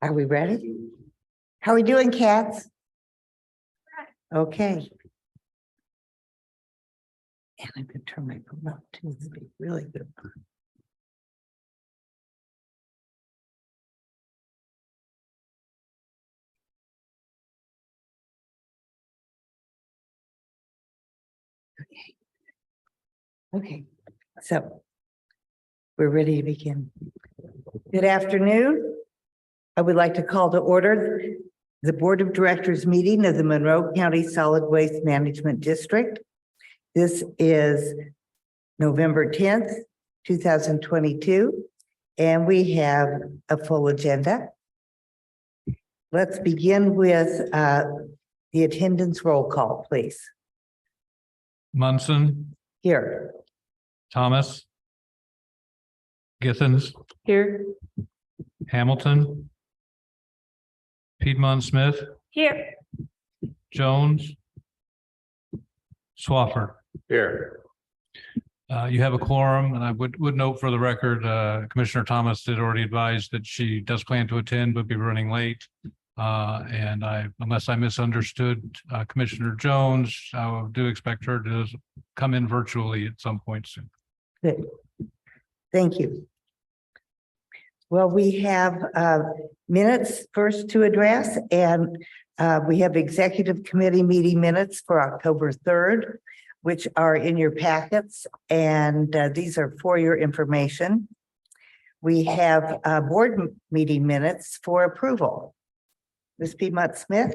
Are we ready? How are we doing, cats? Okay. And I'm gonna turn my phone up too, to be really good. Okay, so we're ready to begin. Good afternoon. I would like to call to order the Board of Directors meeting of the Monroe County Solid Waste Management District. This is November 10th, 2022, and we have a full agenda. Let's begin with the attendance roll call, please. Munson, Here. Thomas, Githens, Here. Hamilton, Piedmont Smith, Here. Jones, Swafford. Here. You have a quorum, and I would note for the record, Commissioner Thomas did already advise that she does plan to attend, but be running late. And unless I misunderstood Commissioner Jones, I do expect her to come in virtually at some point soon. Good. Thank you. Well, we have minutes first to address, and we have executive committee meeting minutes for October 3rd, which are in your packets, and these are for your information. We have board meeting minutes for approval. Ms. Piedmont Smith?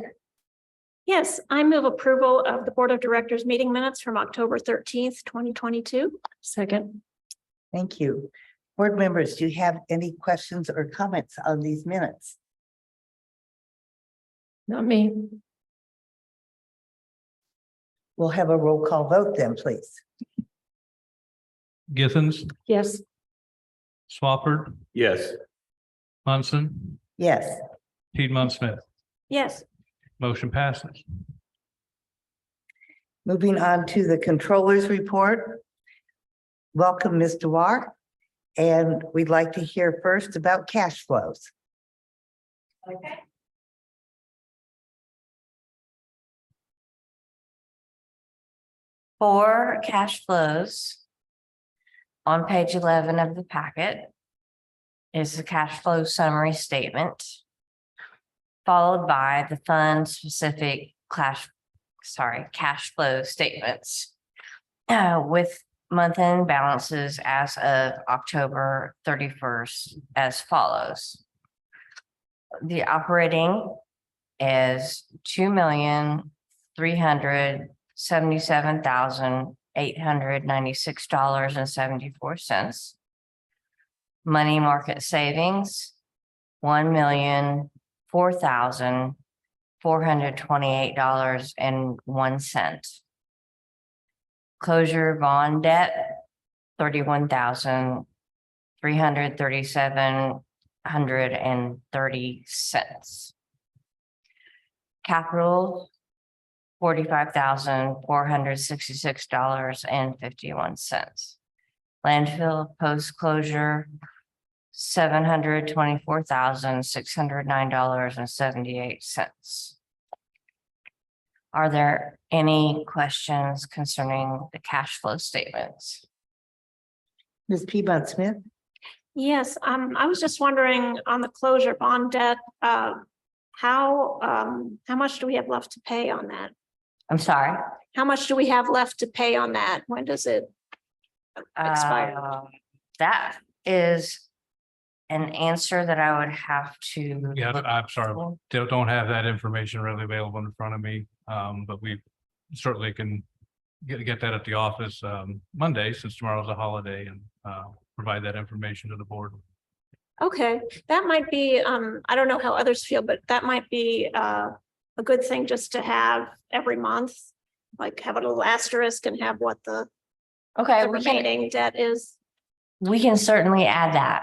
Yes, I move approval of the Board of Directors meeting minutes from October 13th, 2022. Second. Thank you. Board members, do you have any questions or comments on these minutes? Not me. We'll have a roll call vote then, please. Githens, Yes. Swafford, Yes. Munson, Yes. Piedmont Smith. Yes. Motion passes. Moving on to the controller's report. Welcome, Ms. Dewar. And we'd like to hear first about cash flows. Okay. For cash flows, on page 11 of the packet is the cash flow summary statement, followed by the fund specific cash flow statements with month-end balances as of October 31st as follows. The operating is $2,377,896.74. Money market savings, $1,004,428.01. Closure bond debt, $31,337.30. Capital, $45,466.51. Landfill post-closure, $724,609.78. Are there any questions concerning the cash flow statements? Ms. Piedmont Smith? Yes, I was just wondering on the closure bond debt, how much do we have left to pay on that? I'm sorry. How much do we have left to pay on that? When does it expire? That is an answer that I would have to. Yeah, I'm sorry. Don't have that information readily available in front of me. But we certainly can get that at the office Monday, since tomorrow's a holiday, and provide that information to the board. Okay, that might be, I don't know how others feel, but that might be a good thing just to have every month, like have a little asterisk and have what the Okay, remaining debt is. we can certainly add that.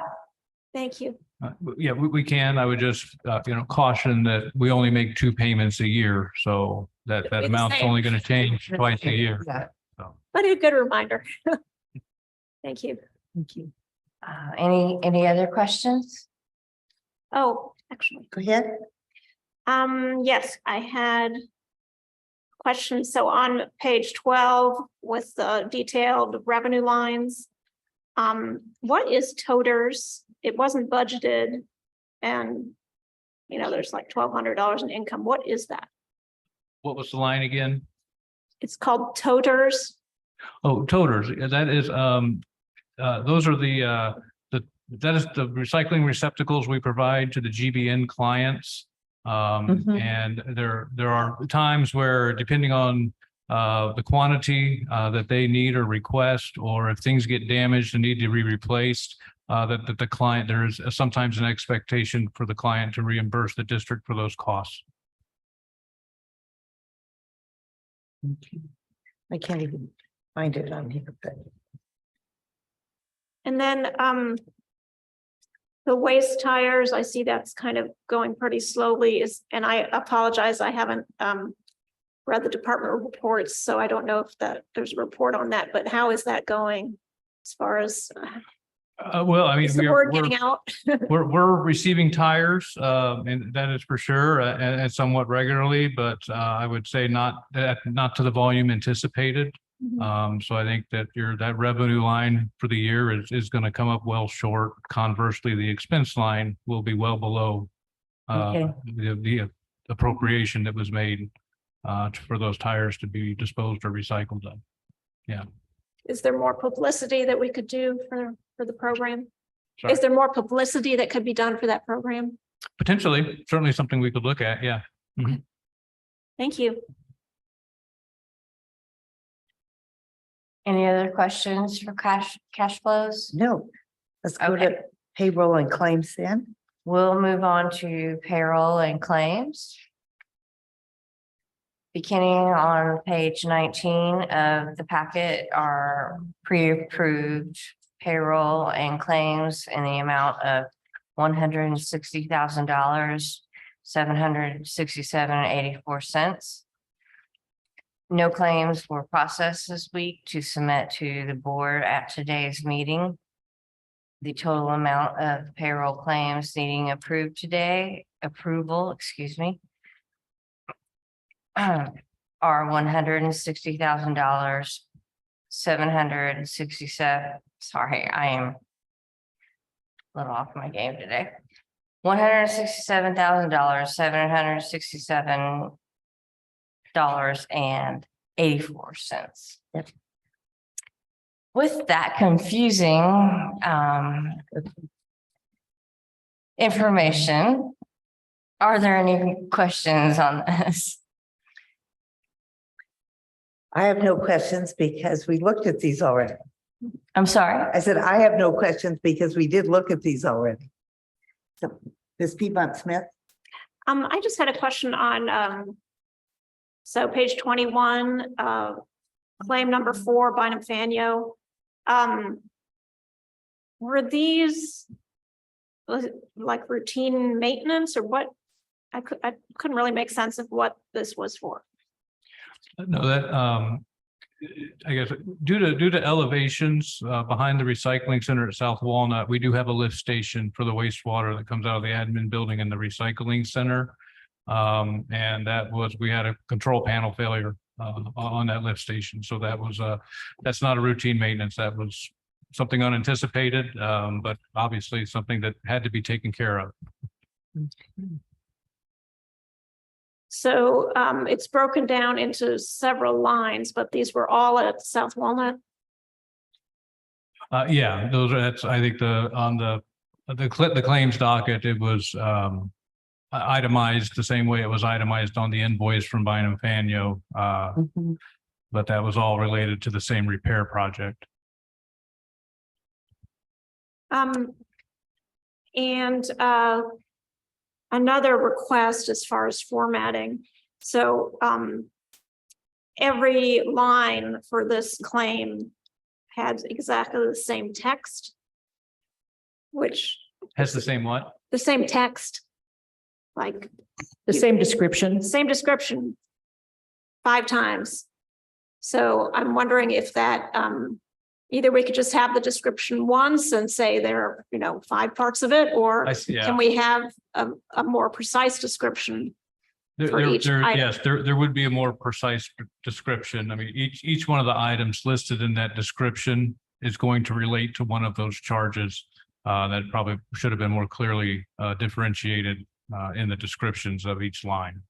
Thank you. Yeah, we can. I would just, caution that we only make 2 payments a year. So that It'll be the amount's same. only going to change twice a year. Yeah, But a good reminder. Thank you. thank you. Any other questions? Oh, actually. Go ahead. Yes, I had questions. So on page 12 with the detailed revenue lines, what is toters? It wasn't budgeted, and there's like $1,200 in income. What is that? What was the line again? It's called toters. Oh, toters. That is, those are that is the recycling receptacles we provide to the GBN clients. Mhm. And there are times where, depending on the quantity that they need or request, or if things get damaged and need to be replaced, that the client, there is sometimes an expectation for the client to reimburse the district for those costs. Okay. I can't even find it on here, but And then the waste tires, I see that's kind of going pretty slowly, and I apologize, I haven't read the department reports, so I don't know if there's a report on that, but how is that going as far as Well, I mean, is the word getting out? we're receiving tires, and that is for sure, and somewhat regularly, but I would say not to the volume anticipated. So I think that that revenue line for the year is going to come up well short. Conversely, the expense line will be well below Okay. the appropriation that was made for those tires to be disposed or recycled of. Yeah. Is there more publicity that we could do for the program? Sorry. Is there more publicity that could be done for that program? Potentially, certainly something we could look at. Yeah. Thank you. Any other questions for cash flows? no. Let's go to Okay. payroll and claims then. We'll move on to payroll and claims. Beginning on page 19 of the packet are pre-approved payroll and claims in the amount of $160,000, $767.84. No claims were processed this week to submit to the board at today's meeting. The total amount of payroll claims needing approval, are $160,000, 767. Sorry, I am a little off my game today. $167,000, $767.84. Yep. With that confusing information, are there any questions on this? I have no questions because we looked at these already. I'm sorry. I said, I have no questions because we did look at these already. So, Ms. Piedmont Smith? I just had a question on, so page 21, claim number 4, Bynum Fanyo. Were these like routine maintenance or what? I couldn't really make sense of what this was for. No, that I guess due to elevations behind the recycling center at South Walnut, we do have a lift station for the wastewater that comes out of the admin building in the recycling center. And we had a control panel failure on that lift station. So that's not a routine maintenance. That was something unanticipated, but obviously something that had to be taken care of. So it's broken down into several lines, but these were all at South Walnut. Yeah, I think on the claims docket, it was itemized the same way it was itemized on the invoice from Bynum Fanyo. But that was all related to the same repair project. And another request as far as formatting. So every line for this claim had exactly the same text, which Has the same what? the same text, like The same description. same description 5 times. So I'm wondering if that, either we could just have the description once and say there are, 5 parts of it, or I see, yeah. can we have a more precise description? For each item. Yes, there would be a more precise description. I mean, each one of the items listed in that description is going to relate to one of those charges. That probably should have been more clearly differentiated in the descriptions of each line.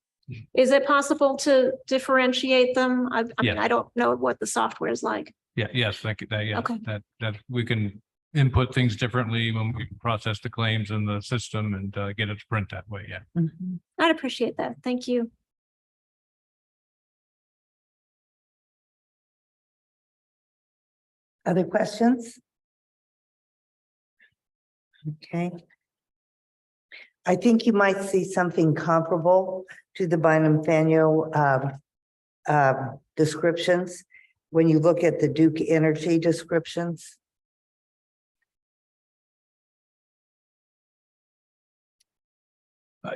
Is it possible to differentiate them? I mean, Yeah. I don't know what the software is like. Yeah, yes, yeah, Okay. that we can input things differently when we process the claims in the system and get it to print that way. Yeah. Mhm. I'd appreciate that. Thank you. Other questions? Okay. I think you might see something comparable to the Bynum-Faneuil descriptions when you look at the Duke Energy descriptions.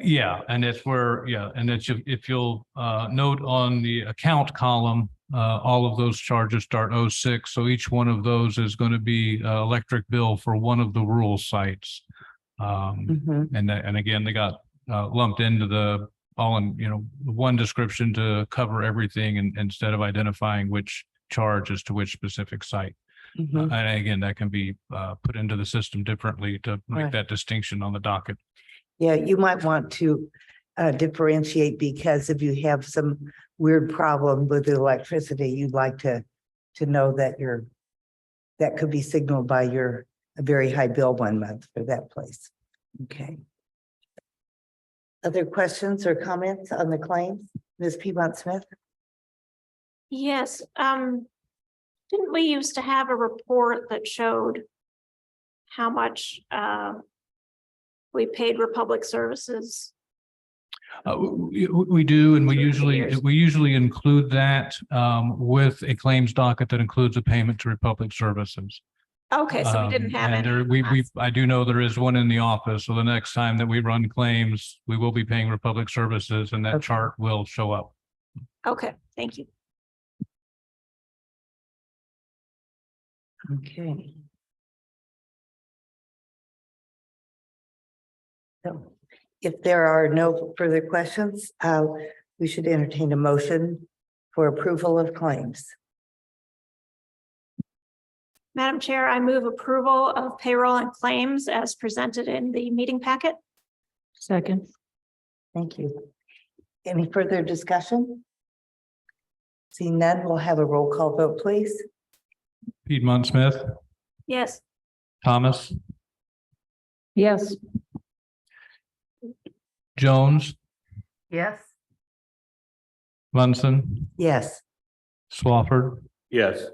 Yeah, and it's where, and it's if you'll note on the account column, all of those charges start 06. So each one of those is going to be electric bill for one of the rural sites. Mhm. And again, they got lumped into the one description to cover everything, and instead of identifying which charge is to which specific site. Mhm. And again, that can be put into the system differently to make Right. that distinction on the docket. Yeah, you might want to differentiate, because if you have some weird problem with the electricity, you'd like to know that that could be signaled by a very high bill one month for that place. Okay. Other questions or comments on the claims? Ms. Piedmont Smith? Yes, didn't we used to have a report that showed how much we paid Republic Services? We do, and we Years. usually include that with a claims docket that includes a payment to Republic Services. Okay, so we didn't have And any. I do know there is one in the office. So the next time that we run claims, we will be paying Republic Services, and that Okay. chart will show up. Okay, thank you. Okay. So if there are no further questions, we should entertain a motion for approval of claims. Madam Chair, I move approval of payroll and claims as presented in the meeting packet. Second. Thank you. Any further discussion? Seeing none, we'll have a roll call vote, please. Piedmont Smith, Yes, Thomas, Yes. Jones, Yes. Munson, Yes. Swafford, Yes.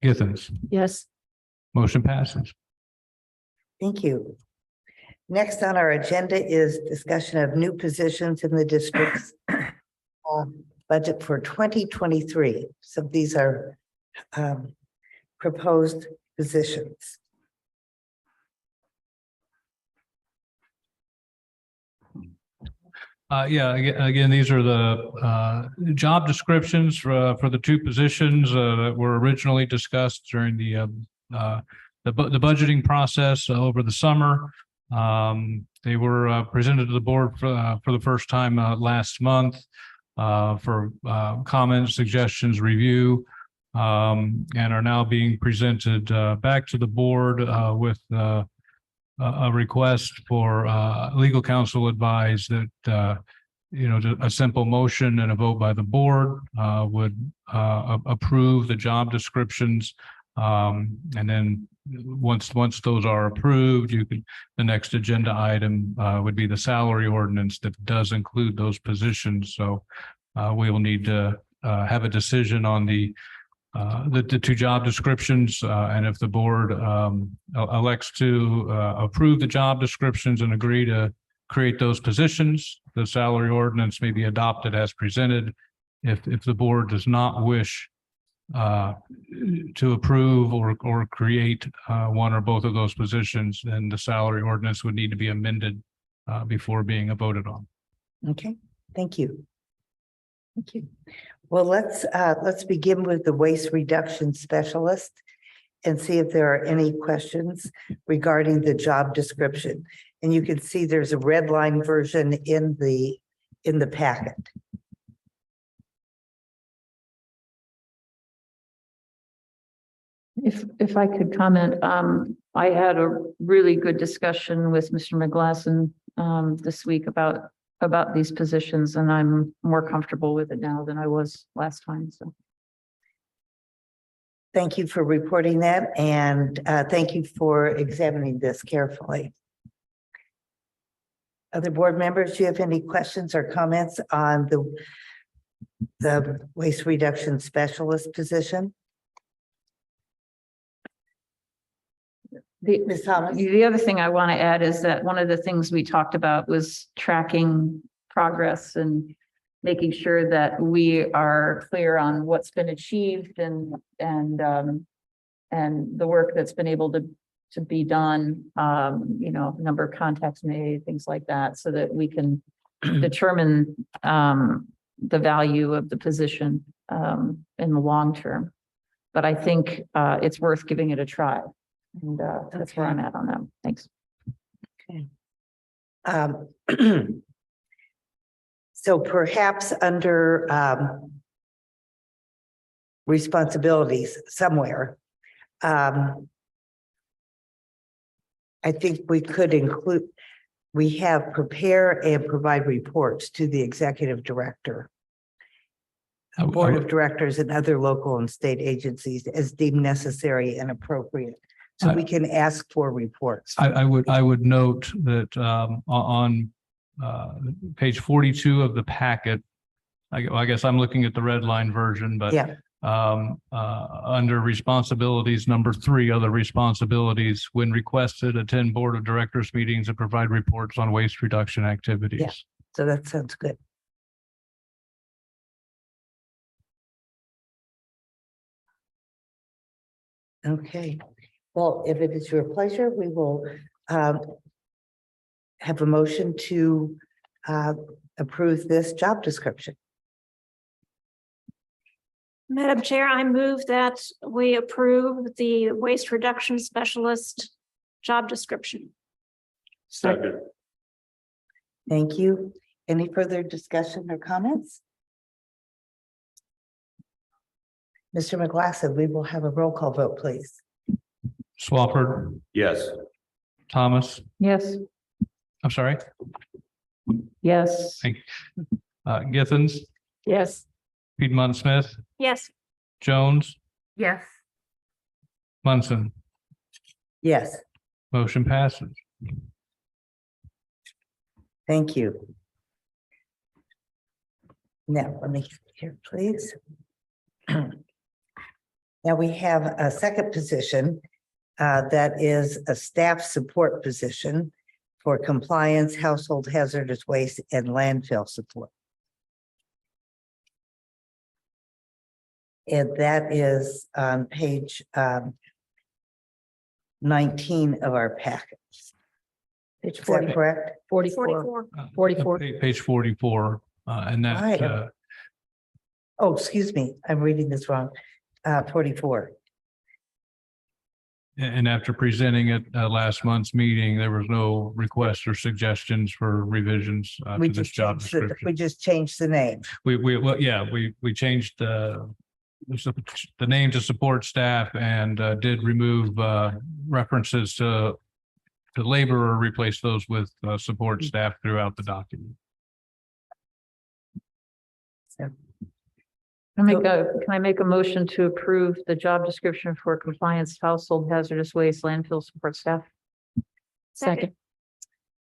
Githens. Yes. Motion passes. Thank you. Next on our agenda is discussion of new positions in the district's budget for 2023. So these are proposed positions. Again, these are the job descriptions for the two positions that were originally discussed during the budgeting process over the summer. They were presented to the board for the first time last month for comments, suggestions, review, and are now being presented back to the board with a request for legal counsel advise that a simple motion and a vote by the board would approve the job descriptions, and then once those are approved, the next agenda item would be the salary ordinance that does include those positions. So we will need to have a decision on the two job descriptions, and if the board elects to approve the job descriptions and agree to create those positions, the salary ordinance may be adopted as presented. If the board does not wish to approve or create one or both of those positions, then the salary ordinance would need to be amended before being voted on. Okay, thank you. Thank you. Well, let's begin with the waste reduction specialist. and see if there are any questions regarding the job description. And you can see there's a red line version in the packet. If I could comment, I had a really good discussion with Mr. McGlasson this week about these positions, and I'm more comfortable with it now than I was last time, so. Thank you for reporting that, and thank you for examining this carefully. Other board members, do you have any questions or comments on the waste reduction specialist position? Ms. Thomas? The other thing I want to add is that one of the things we talked about was tracking progress and making sure that we are clear on what's been achieved and the work that's been able to be done, number of contacts made, things like that, so that we can determine the value of the position in the long term. But I think it's worth giving it a try. And that's where I'm at on that. Thanks. Okay. So perhaps under responsibilities somewhere, I think we could include, we have prepare and provide reports to the executive director, board of directors, and other local and state agencies as deemed necessary and appropriate. So we can ask for reports. I would note that on page 42 of the packet, I guess I'm looking at the red line version, but Yeah, under responsibilities, number 3, other responsibilities, when requested, attend board of directors meetings and provide reports on waste reduction activities. Yeah. so that sounds good. Okay, well, if it is your pleasure, we will have a motion to approve this job description. Madam Chair, I move that we approve the waste reduction specialist job description. Second. Thank you. Any further discussion or comments? Mr. McGlasson, we will have a roll call vote, please. Swafford, Yes. Thomas, Yes. I'm sorry, Yes. Thank you. Githens, Yes. Piedmont Smith, Yes. Jones, Yes. Munson, Yes, motion passes. thank you. Now, let me here, please. Now we have a second position that is a staff support position for compliance, household hazardous waste, and landfill support. And that is on page 19 of our package. Page Is that correct? 44. 44. Page 44, and I that, am- Oh, excuse me, I'm reading this wrong. 44. and after presenting it at last month's meeting, there was no requests or suggestions for revisions We to this just job changed the, description. we just changed the name. We changed the name to support staff and did remove references to labor or replace those with support staff throughout the document. Can I make a motion to approve the job description for compliance, household hazardous waste, landfill support staff? Second.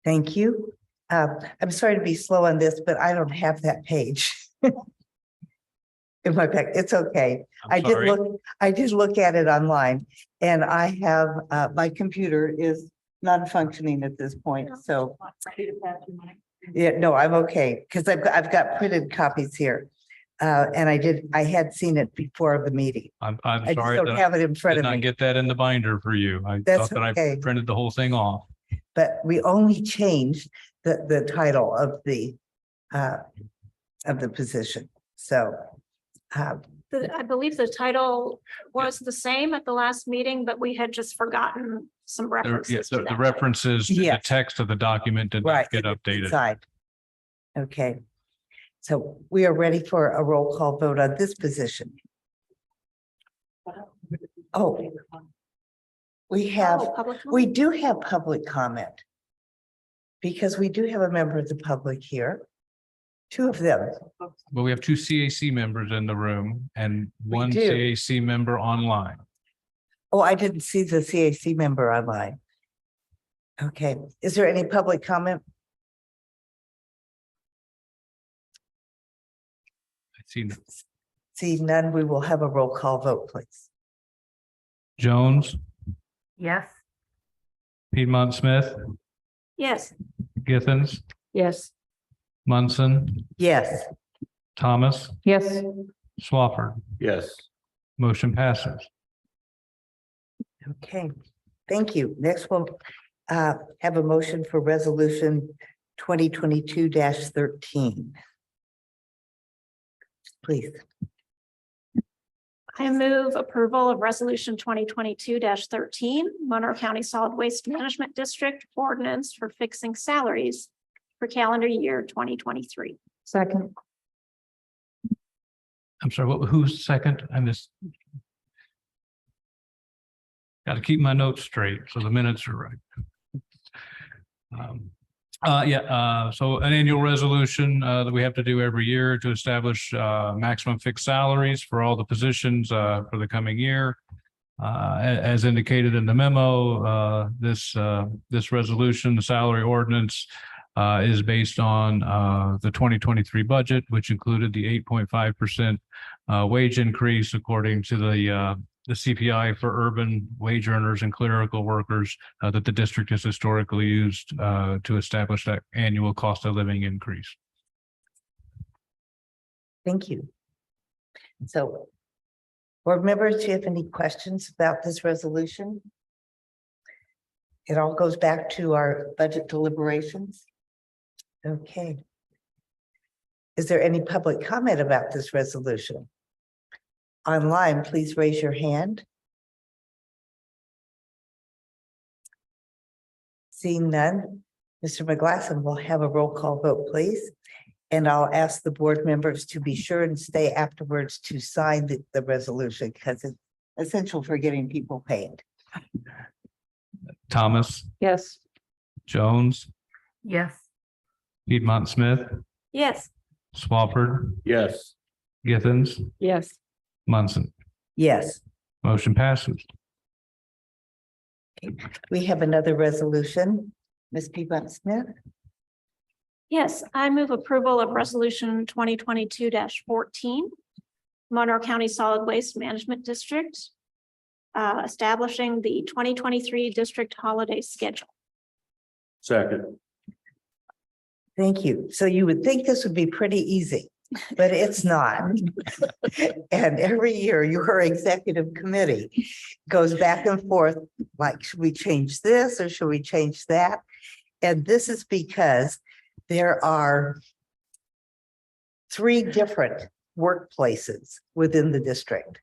Thank you. I'm sorry to be slow on this, but I don't have that page. In my pack, it's okay. I did look at it online, and I have, my computer is non-functioning at this point, so. Yeah, no, I'm okay, because I've got printed copies here. And I had seen it before the meeting. I'm I just sorry don't that have it in I front did of not me, get that in the binder for you. I That's thought that I okay. printed the whole thing off. but we only changed the title of the position. So I believe the title was the same at the last meeting, but we had just forgotten some references Yes, to the that. references to the Yes. text of the document did Right. not get updated. Inside. Okay. So we are ready for a roll call vote on this position. Oh. We have, Oh, public we comment? do have public comment. Because we do have a member of the public here. Two of them. But we have two CAC members in the room and We one do. CAC member online. Oh, I didn't see the CAC member online. Okay, is there any public comment? I see Seeing none, we will have a roll call vote, please. Jones, Yes. Piedmont Smith, Yes, Githens, Yes. Munson, Yes, Thomas, Yes. Swafford. Yes. Motion passes. okay, thank you. Next we'll have a motion for resolution 2022-13. Please, I move approval of resolution 2022-13, Monroe County Solid Waste Management District ordinance for fixing salaries for calendar year 2023. Second. I'm sorry, who's second? I missed. Got to keep my notes straight, so the minutes are right. So an annual resolution that we have to do every year to establish maximum fixed salaries for all the positions for the coming year. As indicated in the memo, this resolution, the salary ordinance, is based on the 2023 budget, which included the 8.5% wage increase according to the CPI for urban wage earners and clerical workers that the district has historically used to establish that annual cost of living increase. thank you. So, board members, do you have any questions about this resolution? It all goes back to our budget deliberations. Okay. Is there any public comment about this resolution? Online, please raise your hand. Seeing none, Mr. McGlasson will have a roll call vote, please. And I'll ask the board members to be sure and stay afterwards to sign the resolution because it's essential for getting people paid. Thomas, Yes. Jones, Yes. Piedmont Smith, Yes, Swafford, Yes. Githens, Yes. Munson. Yes, Motion passes. we have another resolution. Ms. Piedmont Smith, yes, I move approval of resolution 2022-14, Monroe County Solid Waste Management District, establishing the 2023 district holiday schedule. Second. thank you. So you would think this would be pretty easy, but it's not. And every year your executive committee goes back and forth, like, should we change this or should we change that? And this is because there are 3 different workplaces within the district.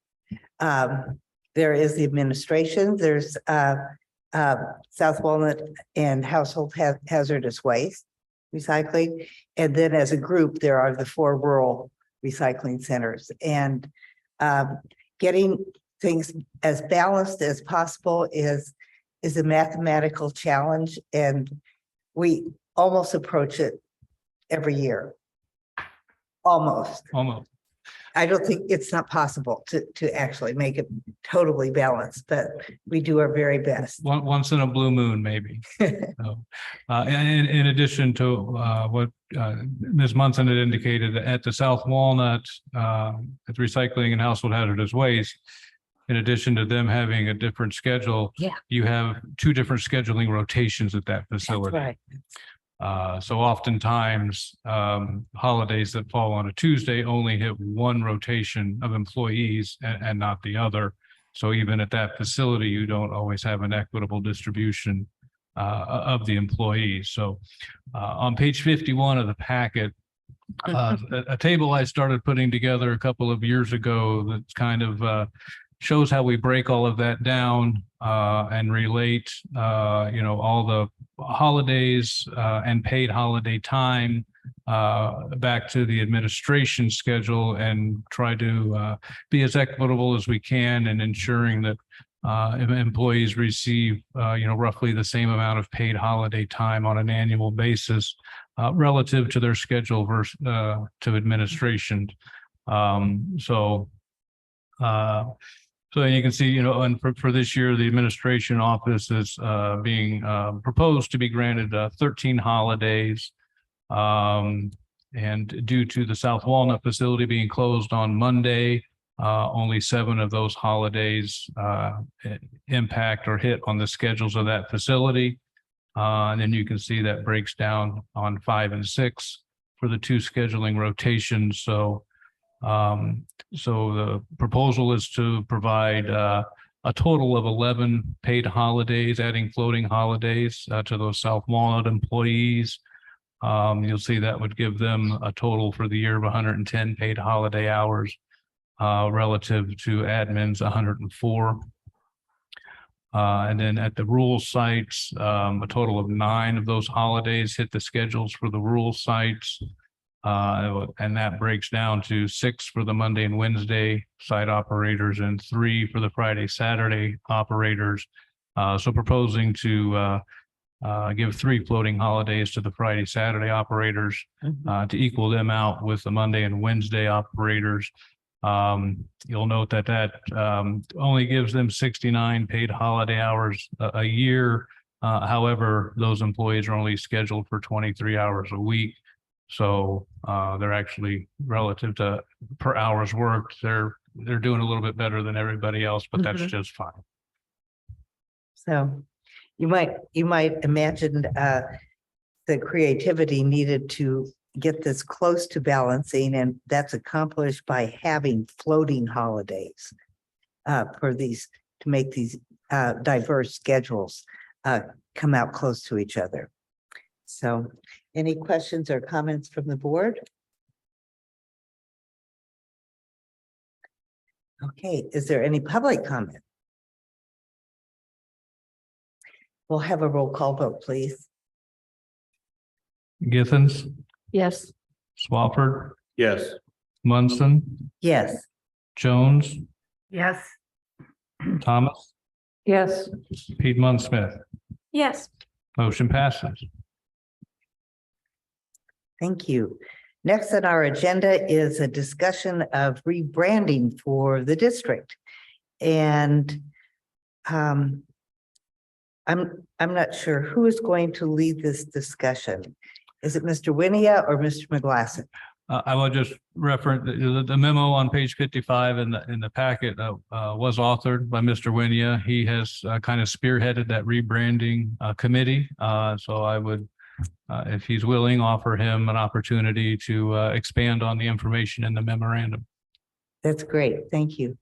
There is the administration, there's South Walnut and household hazardous waste recycling. And then as a group, there are the 4 rural recycling centers, and getting things as balanced as possible is a mathematical challenge, and we almost approach it every year. Almost. I don't think it's not possible to actually make it totally balanced, but we do our very best. Once in a blue moon, maybe. So, and in addition to what Ms. Munson had indicated, at the South Walnut, at the recycling and household hazardous waste, in addition to them having a different schedule, you have 2 different scheduling rotations at that That's facility. right. So oftentimes, holidays that fall on a Tuesday only hit one rotation of employees and not the other. So even at that facility, you don't always have an equitable distribution of the employees. So on page 51 of the packet, a table I started putting together a couple of years ago that's kind of shows how we break all of that down and relate, all the holidays and paid holiday time back to the administration schedule and try to be as equitable as we can in ensuring that employees receive, roughly the same amount of paid holiday time on an annual basis relative to their schedule versus to administration. So you can see, and for this year, the administration office is being proposed to be granted 13 holidays. And due to the South Walnut facility being closed on Monday, only 7 of those holidays impact or hit on the schedules of that facility. And then you can see that breaks down on 5 and 6 for the 2 scheduling rotations. So the proposal is to provide a total of 11 paid holidays, adding floating holidays to those South Walnut employees. You'll see that would give them a total for the year of 110 paid holiday hours relative to admins 104. And then at the rural sites, a total of 9 of those holidays hit the schedules for the rural sites. And that breaks down to 6 for the Monday and Wednesday site operators and 3 for the Friday, Saturday operators. So proposing to give 3 floating holidays to the Friday, Saturday operators to equal them out with the Monday and Wednesday operators. You'll note that only gives them 69 paid holiday hours a year. However, those employees are only scheduled for 23 hours a week. So they're actually, relative to per hours worked, they're doing a little bit better than everybody else, but that's just fine. So you might imagine the creativity needed to get this close to balancing, and that's accomplished by having floating holidays for these, to make these diverse schedules come out close to each other. So any questions or comments from the board? Okay, is there any public comment? We'll have a roll call vote, please. Githens, Yes. Swafford, Yes. Munson, Yes. Jones, Yes. Thomas, Yes. Piedmont Smith. Yes. Motion passes. Thank you. Next on our agenda is a discussion of rebranding for the district. And I'm not sure who is going to lead this discussion. Is it Mr. Winia or Mr. McGlasson? I will just reference the memo on page 55 in the packet was authored by Mr. Winia. He has kind of spearheaded that rebranding committee. So I would, if he's willing, offer him an opportunity to expand on the information in the memorandum. That's great. Thank you.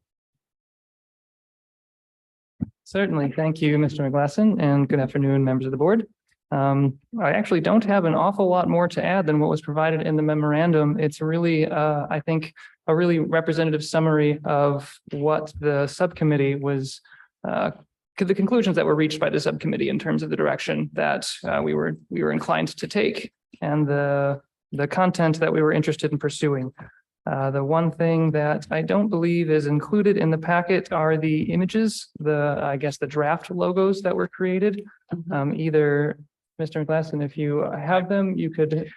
Certainly. Thank you, Mr. McGlasson, and good afternoon, members of the board. I actually don't have an awful lot more to add than what was provided in the memorandum. It's really, I think, a really representative summary of what the subcommittee was, the conclusions that were reached by the subcommittee in terms of the direction that we were inclined to take and the content that we were interested in pursuing. The one thing that I don't believe is included in the packet are the images, I guess the draft logos that were created. Either Mr. McGlasson, if you have them, you could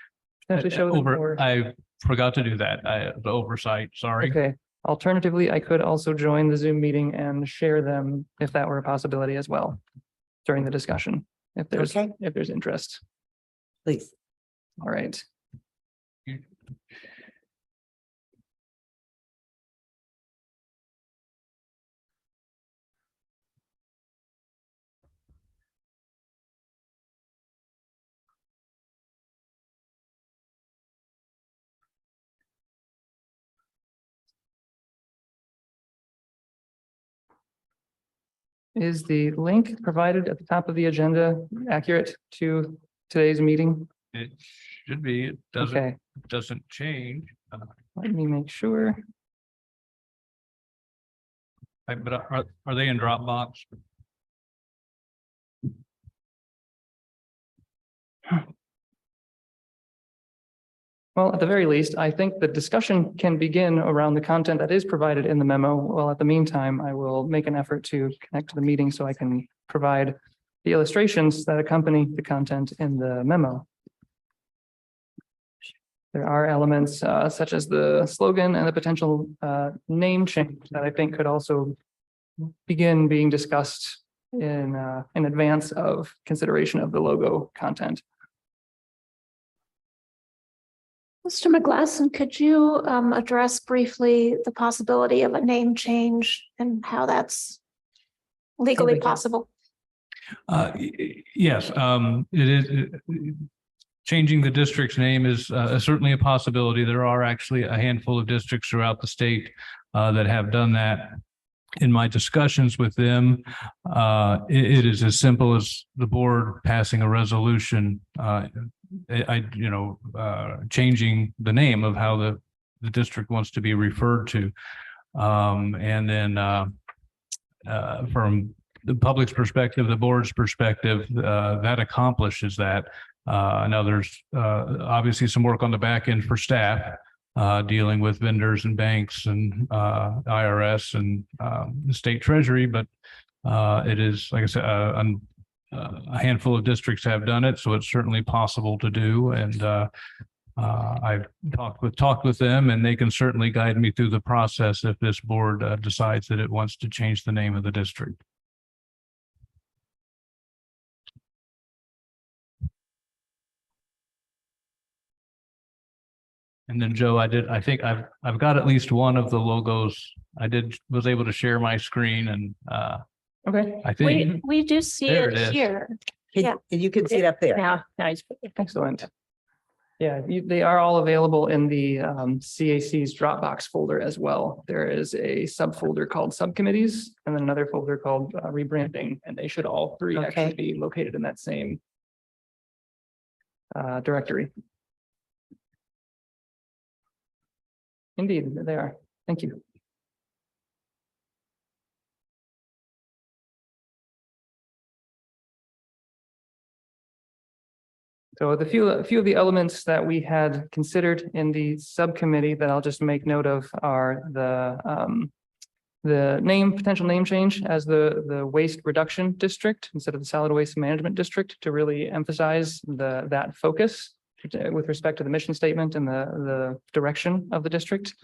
potentially show them. Or... I forgot to do that. The oversight, sorry. Okay. Alternatively, I could also join the Zoom meeting and share them if that were a possibility as well during the discussion, if there's interest. Please. All right. Is the link provided at the top of the agenda accurate to today's meeting? It should be. It doesn't. Okay, doesn't change. Let me make sure. But are they in Dropbox? Well, at the very least, I think the discussion can begin around the content that is provided in the memo. Well, at the meantime, I will make an effort to connect to the meeting so I can provide the illustrations that accompany the content in the memo. There are elements such as the slogan and the potential name change that I think could also begin being discussed in advance of consideration of the logo content. Mr. McGlasson, could you address briefly the possibility of a name change and how that's legally we can. possible? Yes, it is. Changing the district's name is certainly a possibility. There are actually a handful of districts throughout the state that have done that. In my discussions with them, it is as simple as the board passing a resolution. Changing the name of how the district wants to be referred to. And then from the public's perspective, the board's perspective, that accomplishes that. Now there's obviously some work on the back end for staff, dealing with vendors and banks and IRS and the state treasury, but it is, like I said, a handful of districts have done it, so it's certainly possible to do. And I've talked with them, and they can certainly guide me through the process if this board decides that it wants to change the name of the district. And then Joe, I think I've got at least one of the logos. Was able to share my screen, and Okay, I think We do see There it it is. here. And Yeah. you can see it up there. Now, nice. excellent. Yeah, they are all available in the CAC's Dropbox folder as well. There is a subfolder called subcommittees and then another folder called rebranding, and they should all three Okay. actually be located in that same directory. Indeed, they are. Thank you. So the few of the elements that we had considered in the subcommittee that I'll just make note of are the potential name change as the waste reduction district instead of the solid waste management district, to really emphasize that focus with respect to the mission statement and the direction of the district.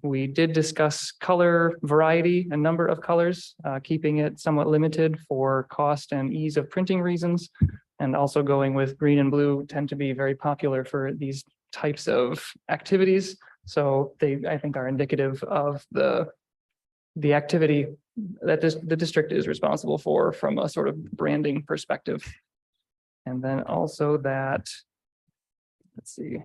We did discuss color variety, a number of colors, keeping it somewhat limited for cost and ease of printing reasons. And also going with green and blue tend to be very popular for these types of activities. So they, I think, are indicative of the activity that the district is responsible for from a sort of branding perspective. And then also that, let's see.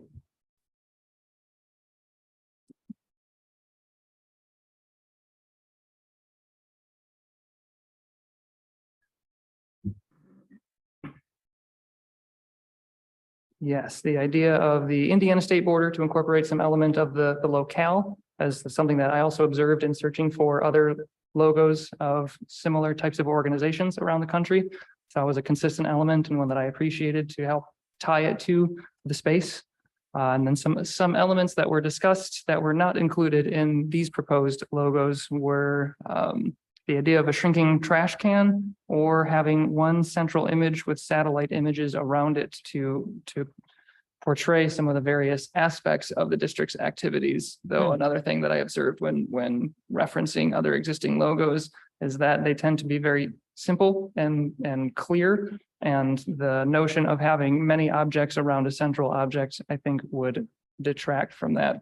Yes, the idea of the Indiana state border to incorporate some element of the locale as something that I also observed in searching for other logos of similar types of organizations around the country. So it was a consistent element and one that I appreciated to help tie it to the space. And then some elements that were discussed that were not included in these proposed logos were the idea of a shrinking trash can or having one central image with satellite images around it to portray some of the various aspects of the district's activities. Though another thing that I observed when referencing other existing logos is that they tend to be very simple and clear. And the notion of having many objects around a central object, I think, would detract from that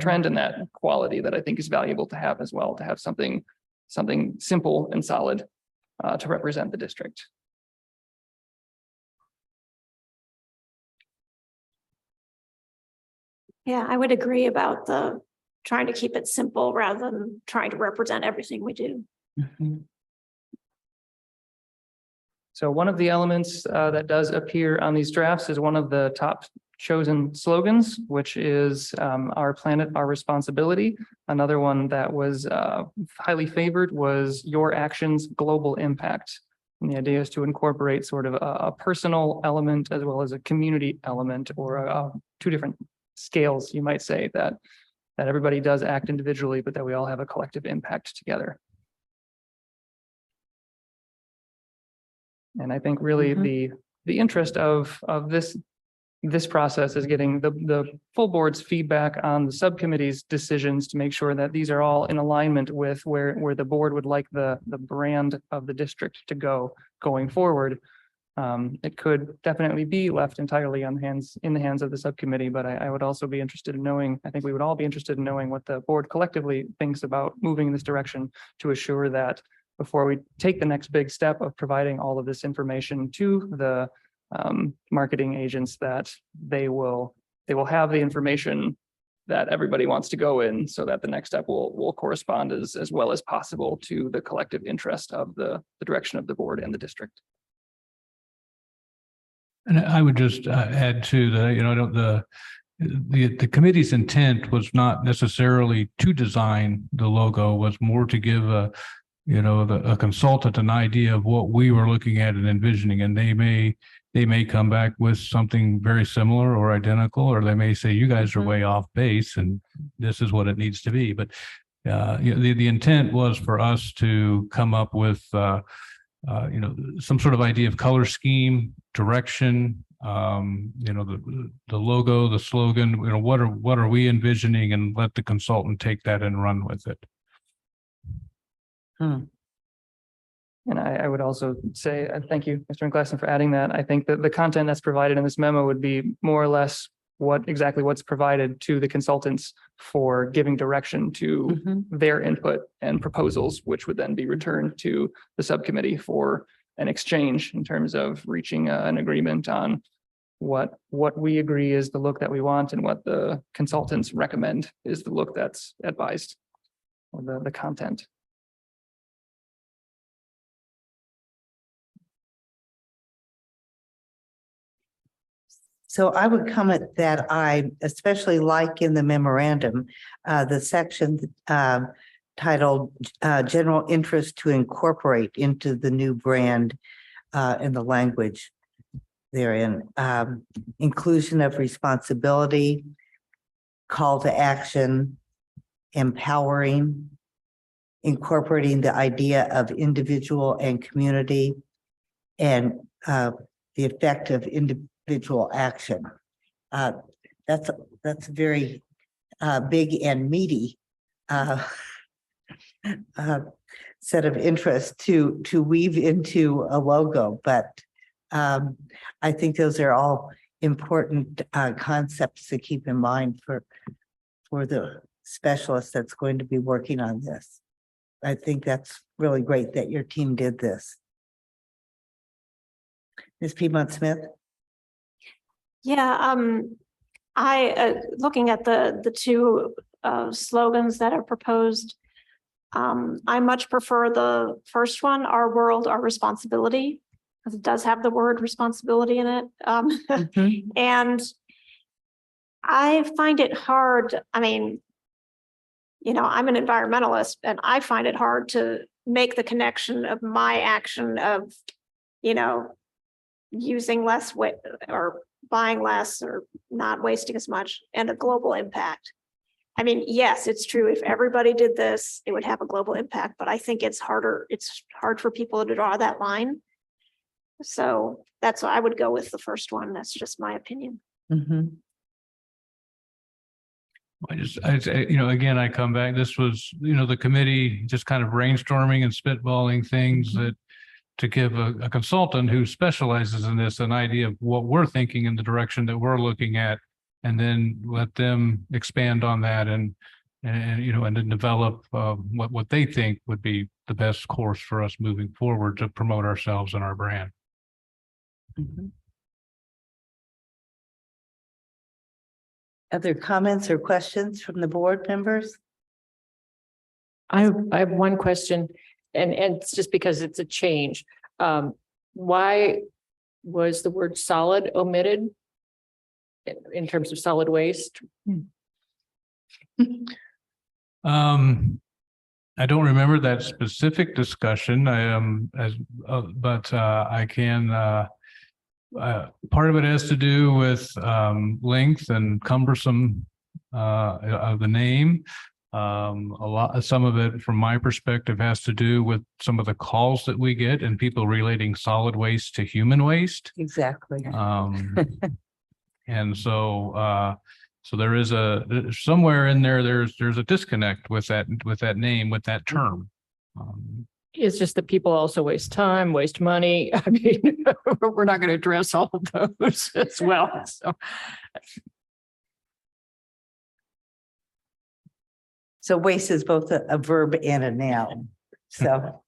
trend and that quality that I think is valuable to have as well, to have something simple and solid to represent the district. Yeah, I would agree about trying to keep it simple rather than trying to represent everything we do. So one of the elements that does appear on these drafts is one of the top chosen slogans, which is our planet, our responsibility. Another one that was highly favored was your actions, global impact. And the idea is to incorporate sort of a personal element as well as a community element, or two different scales, you might say, that everybody does act individually, but that we all have a collective impact together. And I think really the interest of this process is getting the full board's feedback on the subcommittee's decisions to make sure that these are all in alignment with where the board would like the brand of the district to go going forward. It could definitely be left entirely in the hands of the subcommittee, but I would also be interested in knowing, I think we would all be interested in knowing what the board collectively thinks about moving in this direction to assure that before we take the next big step of providing all of this information to the marketing agents, that they will have the information that everybody wants to go in, so that the next step will correspond as well as possible to the collective interest of the direction of the board and the district. And I would just add to the, the committee's intent was not necessarily to design the logo, was more to give a consultant an idea of what we were looking at and envisioning, and they may come back with something very similar or identical, or they may say, you guys are way off base and this is what it needs to be. But the intent was for us to come up with some sort of idea of color scheme, direction, the logo, the slogan, what are we envisioning, and let the consultant take that and run with it. And I would also say, thank you, Mr. McGlasson, for adding that. I think that the content that's provided in this memo would be more or less what's provided to the consultants for giving direction to their input and proposals, which would then be returned to the subcommittee for an exchange in terms of reaching an agreement on what we agree is the look that we want and what the consultants recommend is the look that's advised, or the content. So I would comment that I especially like in the memorandum, the section titled General Interest to Incorporate into the new brand in the language therein. Inclusion of responsibility, call to action, empowering, incorporating the idea of individual and community, and the effect of individual action. That's very big and meaty set of interests to weave into a logo, but I think those are all important concepts to keep in mind for the specialist that's going to be working on this. I think that's really great that your team did this. Ms. Piedmont Smith? Yeah, looking at the two slogans that are proposed, I much prefer the first one, Our World, Our Responsibility, because it does have the word responsibility in it. And I find it hard. I mean, I'm an environmentalist, and I find it hard to make the connection of my action of, using less or buying less or not wasting as much, and a global impact. I mean, yes, it's true. If everybody did this, it would have a global impact, but I think it's harder. It's hard for people to draw that line. So that's why I would go with the first one. That's just my opinion. Again, I come back, this was, the committee just kind of brainstorming and spitballing things that to give a consultant who specializes in this an idea of what we're thinking in the direction that we're looking at, and then let them expand on that and then develop what they think would be the best course for us moving forward to promote ourselves and our brand. Other comments or questions from the board members? I have one question, and it's just because it's a change. Why was the word solid omitted? in terms of solid waste? I don't remember that specific discussion. I but I can, part of it has to do with length and cumbersome of the name. Some of it, from my perspective, has to do with some of the calls that we get and people relating solid waste to human waste. Exactly. And so, so there is somewhere in there, there's a disconnect with that name, with that term. It's just that people also waste time, waste money. I mean, we're not going to address all of those as well. So waste is both a verb and a noun. So,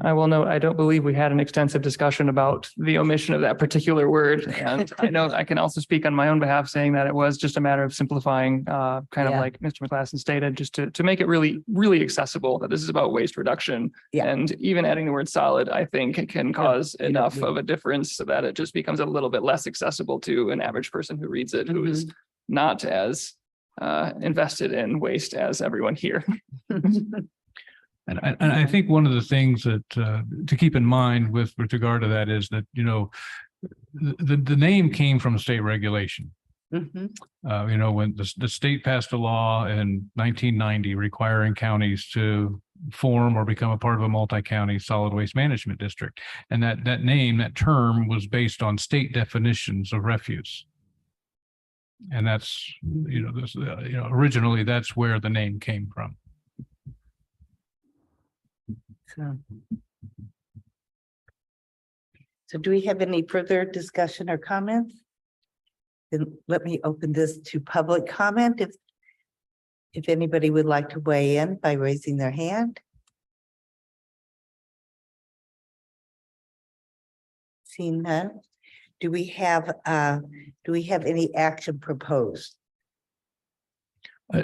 I will note, I don't believe we had an extensive discussion about the omission of that particular word. And I know I can also speak on my own behalf, saying that it was just a matter of simplifying, kind of Yeah. like Mr. McGlasson stated, just to make it really, really accessible, that this is about waste reduction. Yeah. And even adding the word solid, I think can cause you don't enough need- of a difference so that it just becomes a little bit less accessible to an average person who reads it, who is not as invested in waste as everyone here. And I think one of the things that to keep in mind with regard to that is that, the name came from state regulation. Mhm. When the state passed a law in 1990 requiring counties to form or become a part of a multi-county solid waste management district. And that term was based on state definitions of refuse. And that's, originally that's where the name came from. So do we have any further discussion or comments? Then let me open this to public comment. If anybody would like to weigh in by raising their hand. Seeing none. Do we have any action proposed?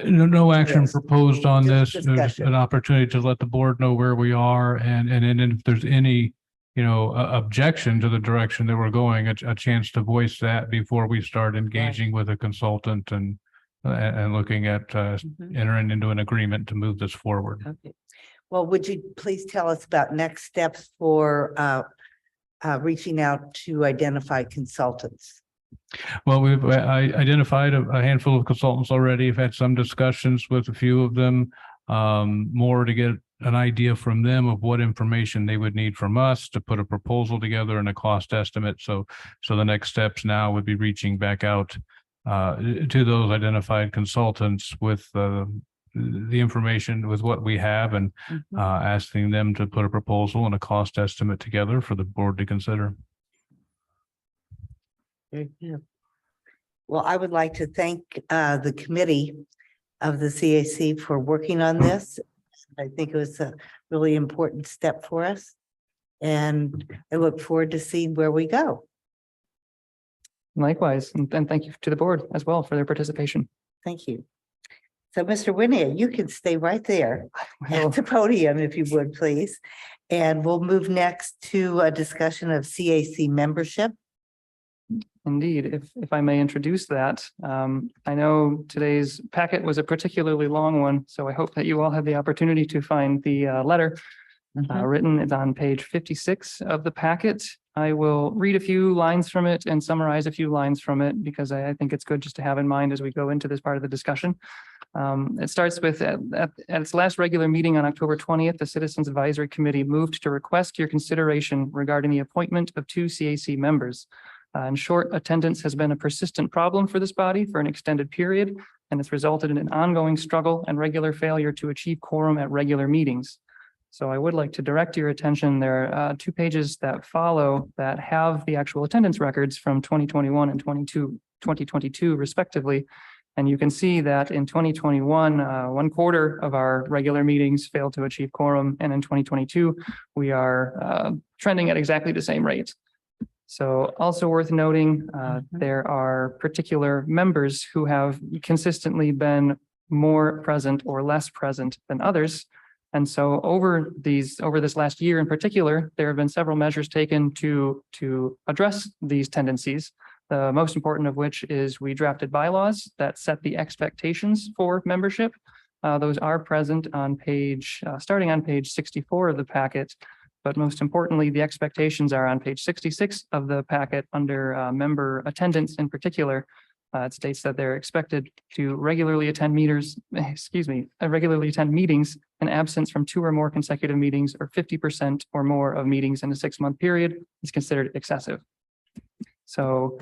No action Yes. proposed on Just this. There's discussion. an opportunity to let the board know where we are and then if there's any, objection to the direction that we're going, a chance to voice that before we start engaging with a consultant and looking at Mhm. entering into an agreement to move this forward. Okay. Well, would you please tell us about next steps for reaching out to identify consultants? Well, I identified a handful of consultants already. I've had some discussions with a few of them, more to get an idea from them of what information they would need from us to put a proposal together and a cost estimate. So the next steps now would be reaching back out to those identified consultants with the information, with what we have, and asking them to put a proposal and a cost estimate together for the board to consider. Very good. Well, I would like to thank the committee of the CAC for working on this. I think it was a really important step for us. And I look forward to seeing where we go. Likewise, and thank you to the board as well for their participation. Thank you. So Mr. Winnie, you can stay right there Well, at the podium if you would, please. And we'll move next to a discussion of CAC membership. Indeed, if I may introduce that, I know today's packet was a particularly long one, so I hope that you all had the opportunity to find the letter written. It's on page 56 of the packet. I will read a few lines from it and summarize a few lines from it because I think it's good just to have in mind as we go into this part of the discussion. It starts with at its last regular meeting on October 20th, the Citizens Advisory Committee moved to request your consideration regarding the appointment of 2 CAC members. In short, attendance has been a persistent problem for this body for an extended period, and it's resulted in an ongoing struggle and regular failure to achieve quorum at regular meetings. So I would like to direct your attention. There are 2 pages that follow that have the actual attendance records from 2021 and 2022 respectively. And you can see that in 2021, 1/4 of our regular meetings failed to achieve quorum. And in 2022, we are trending at exactly the same rate. So also worth noting, there are particular members who have consistently been more present or less present than others. And so over this last year in particular, there have been several measures taken to address these tendencies. The most important of which is we drafted bylaws that set the expectations for membership. Those are present on starting on page 64 of the packet. But most importantly, the expectations are on page 66 of the packet under member attendance in particular. It states that they're expected to regularly attend meetings in absence from 2 or more consecutive meetings, or 50% or more of meetings in a 6-month period is considered excessive. So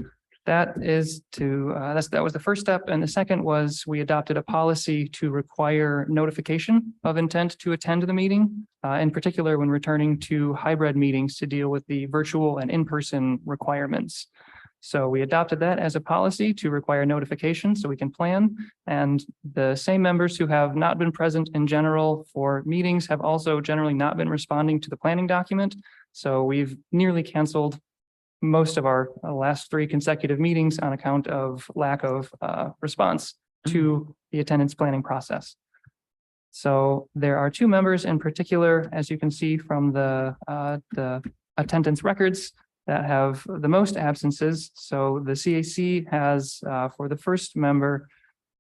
that was the first step. And the second was we adopted a policy to require notification of intent to attend the meeting, in particular when returning to hybrid meetings to deal with the virtual and in-person requirements. So we adopted that as a policy to require notification so we can plan. And the same members who have not been present in general for meetings have also generally not been responding to the planning document. So we've nearly canceled most of our last 3 consecutive meetings on account of lack of response to the attendance planning process. So there are 2 members in particular, as you can see from the attendance records, that have the most absences. So the CAC has, for the first member,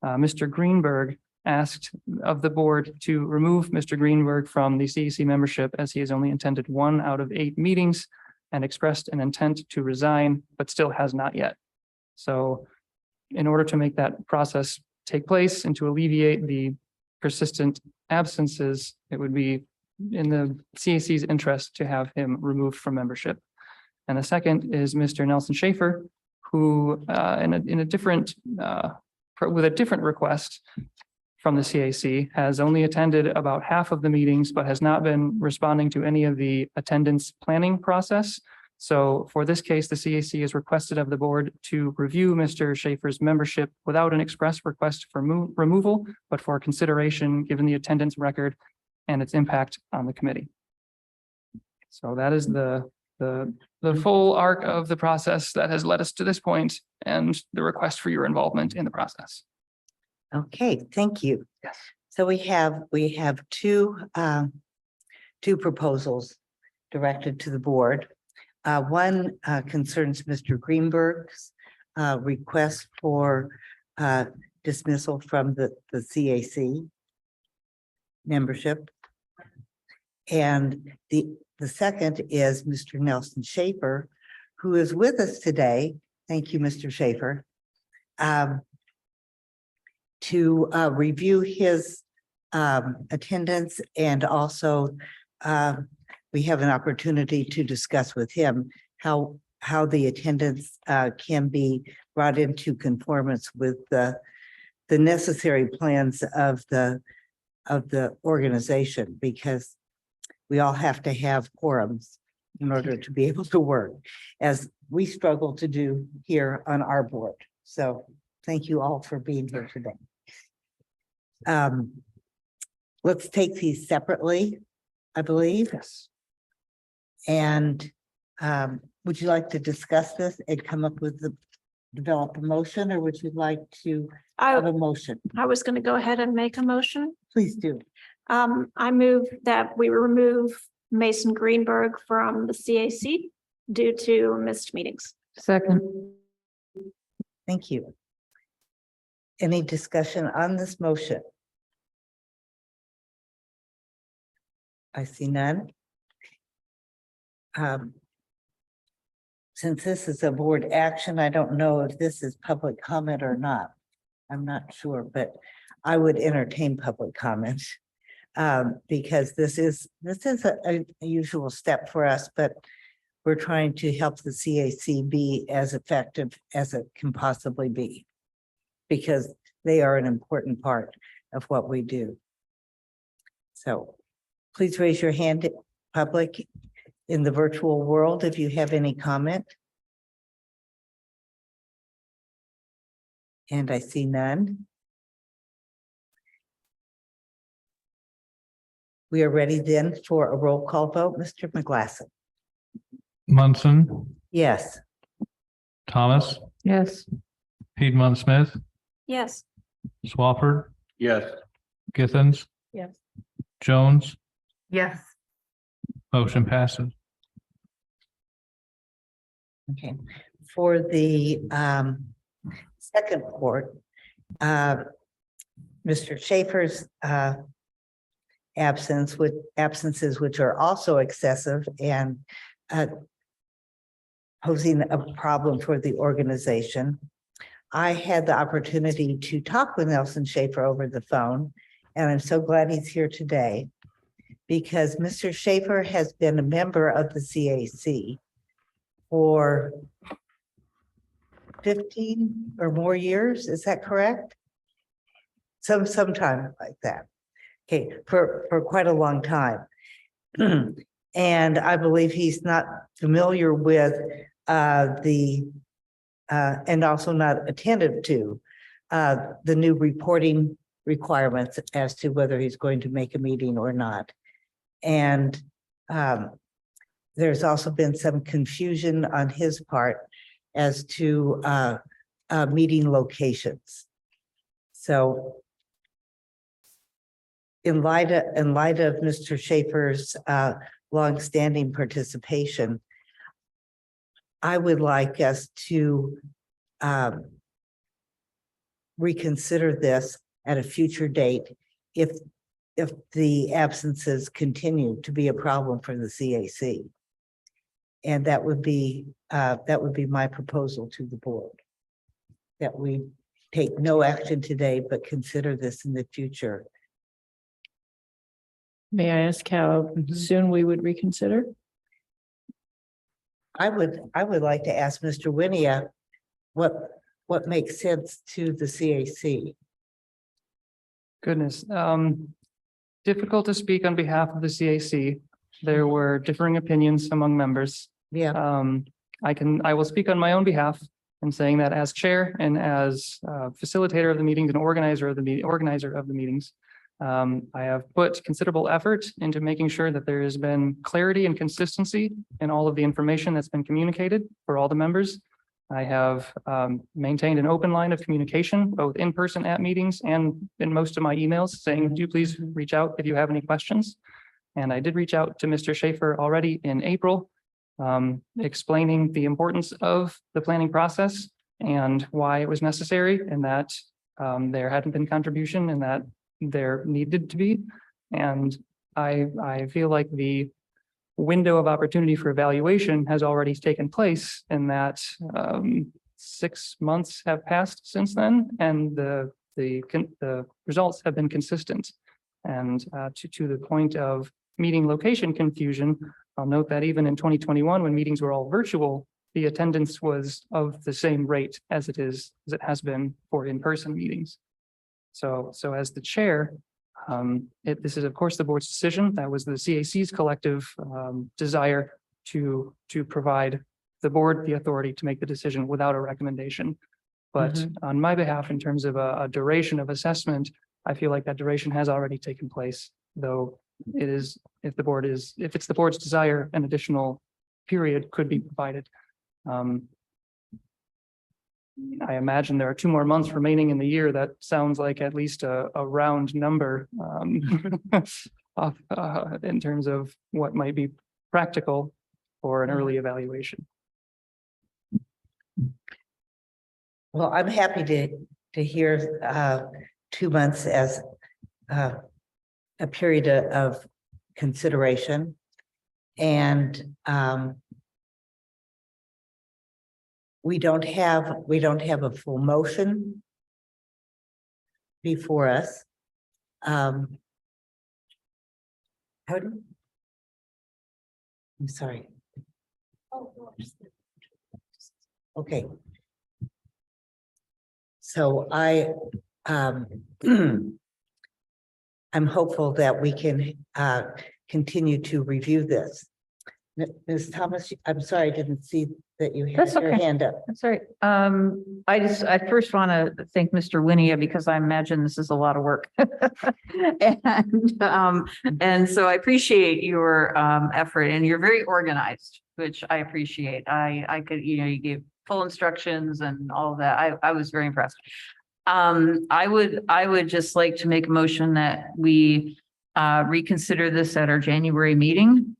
Mr. Greenberg, asked of the board to remove Mr. Greenberg from the CAC membership, as he has only attended 1 out of 8 meetings and expressed an intent to resign, but still has not yet. So in order to make that process take place and to alleviate the persistent absences, it would be in the CAC's interest to have him removed from membership. And the second is Mr. Nelson Schaefer, who with a different request from the CAC has only attended about half of the meetings, but has not been responding to any of the attendance planning process. So for this case, the CAC has requested of the board to review Mr. Schaefer's membership without an express request for removal, but for consideration given the attendance record and its impact on the committee. So that is the full arc of the process that has led us to this point, and the request for your involvement in the process. Okay, thank you. Yes. So we have 2 proposals directed to the board. One concerns Mr. Greenberg's request for dismissal from the CAC membership. And the second is Mr. Nelson Schaefer, who is with us today. Thank you, Mr. Schaefer. To review his attendance, and also we have an opportunity to discuss with him how the attendance can be brought into conformance with the necessary plans of the organization, because we all have to have quorums in order to be able to work, as we struggle to do here on our board. So thank you all for being here today. Let's take these separately, I believe. Yes. And would you like to discuss this and come up with develop a motion, or would you like to have a motion? I was going to go ahead and make a motion. Please do. I move that we remove Mason Greenberg from the CAC due to missed meetings. Second. Thank you. Any discussion on this motion? I see none. Since this is a board action, I don't know if this is public comment or not. I'm not sure, but I would entertain public comment. Because this is a usual step for us, but we're trying to help the CAC be as effective as it can possibly be, because they are an important part of what we do. So please raise your hand, public in the virtual world, if you have any comment. And I see none. We are ready then for a roll call vote. Mr. McGlasson. Munson, Yes. Thomas, Yes. Piedmont Smith, Yes. Swafford, Yes. Githens, Yes. Jones, Yes. motion passes. Okay. for the second court, Mr. Schaefer's absences which are also excessive and posing a problem for the organization. I had the opportunity to talk with Nelson Schaefer over the phone, and I'm so glad he's here today because Mr. Schaefer has been a member of the CAC for 15 or more years. Is that correct? Sometime like that. Okay, for quite a long time. And I believe he's not familiar with and also not attentive to the new reporting requirements as to whether he's going to make a meeting or not. And there's also been some confusion on his part as to meeting locations. So in light of Mr. Schaefer's longstanding participation, I would like us to reconsider this at a future date if the absences continue to be a problem for the CAC. And that would be my proposal to the board, that we take no action today, but consider this in the future. May I ask how soon we would reconsider? I would like to ask Mr. Winia what makes sense to the CAC. Goodness, difficult to speak on behalf of the CAC. There were differing opinions among members. Yeah, I will speak on my own behalf in saying that as chair and as facilitator of the meetings and organizer of the meetings, I have put considerable effort into making sure that there has been clarity and consistency in all of the information that's been communicated for all the members. I have maintained an open line of communication, both in person at meetings and in most of my emails saying, do please reach out if you have any questions. And I did reach out to Mr. Schaefer already in April, explaining the importance of the planning process and why it was necessary, and that there hadn't been contribution and that there needed to be. And I feel like the window of opportunity for evaluation has already taken place, and that 6 months have passed since then, and the results have been consistent. And to the point of meeting location confusion, I'll note that even in 2021, when meetings were all virtual, the attendance was of the same rate as it has been for in-person meetings. So as the chair, this is of course the board's decision. That was the CAC's collective desire to provide the board the authority to make the decision without a recommendation. But on my behalf, in terms of a duration of assessment, I feel like that duration has already taken place, though it is, if it's the board's desire, an additional period could be provided. I imagine there are 2 more months remaining in the year. That sounds like at least a round number in terms of what might be practical for an early evaluation. well, I'm happy to hear 2 months as a period of consideration. And we don't have a full motion before us. I'm sorry. Okay. So I'm hopeful that we can continue to review this. Ms. Thomas, I'm sorry, I didn't see that you had That's your okay. hand up. That's right. I first want to thank Mr. Winia because I imagine this is a lot of work. And so I appreciate your effort, and you're very organized, which I appreciate. I could, you gave full instructions and all of that. I was very impressed. I would just like to make a motion that we reconsider this at our January meeting.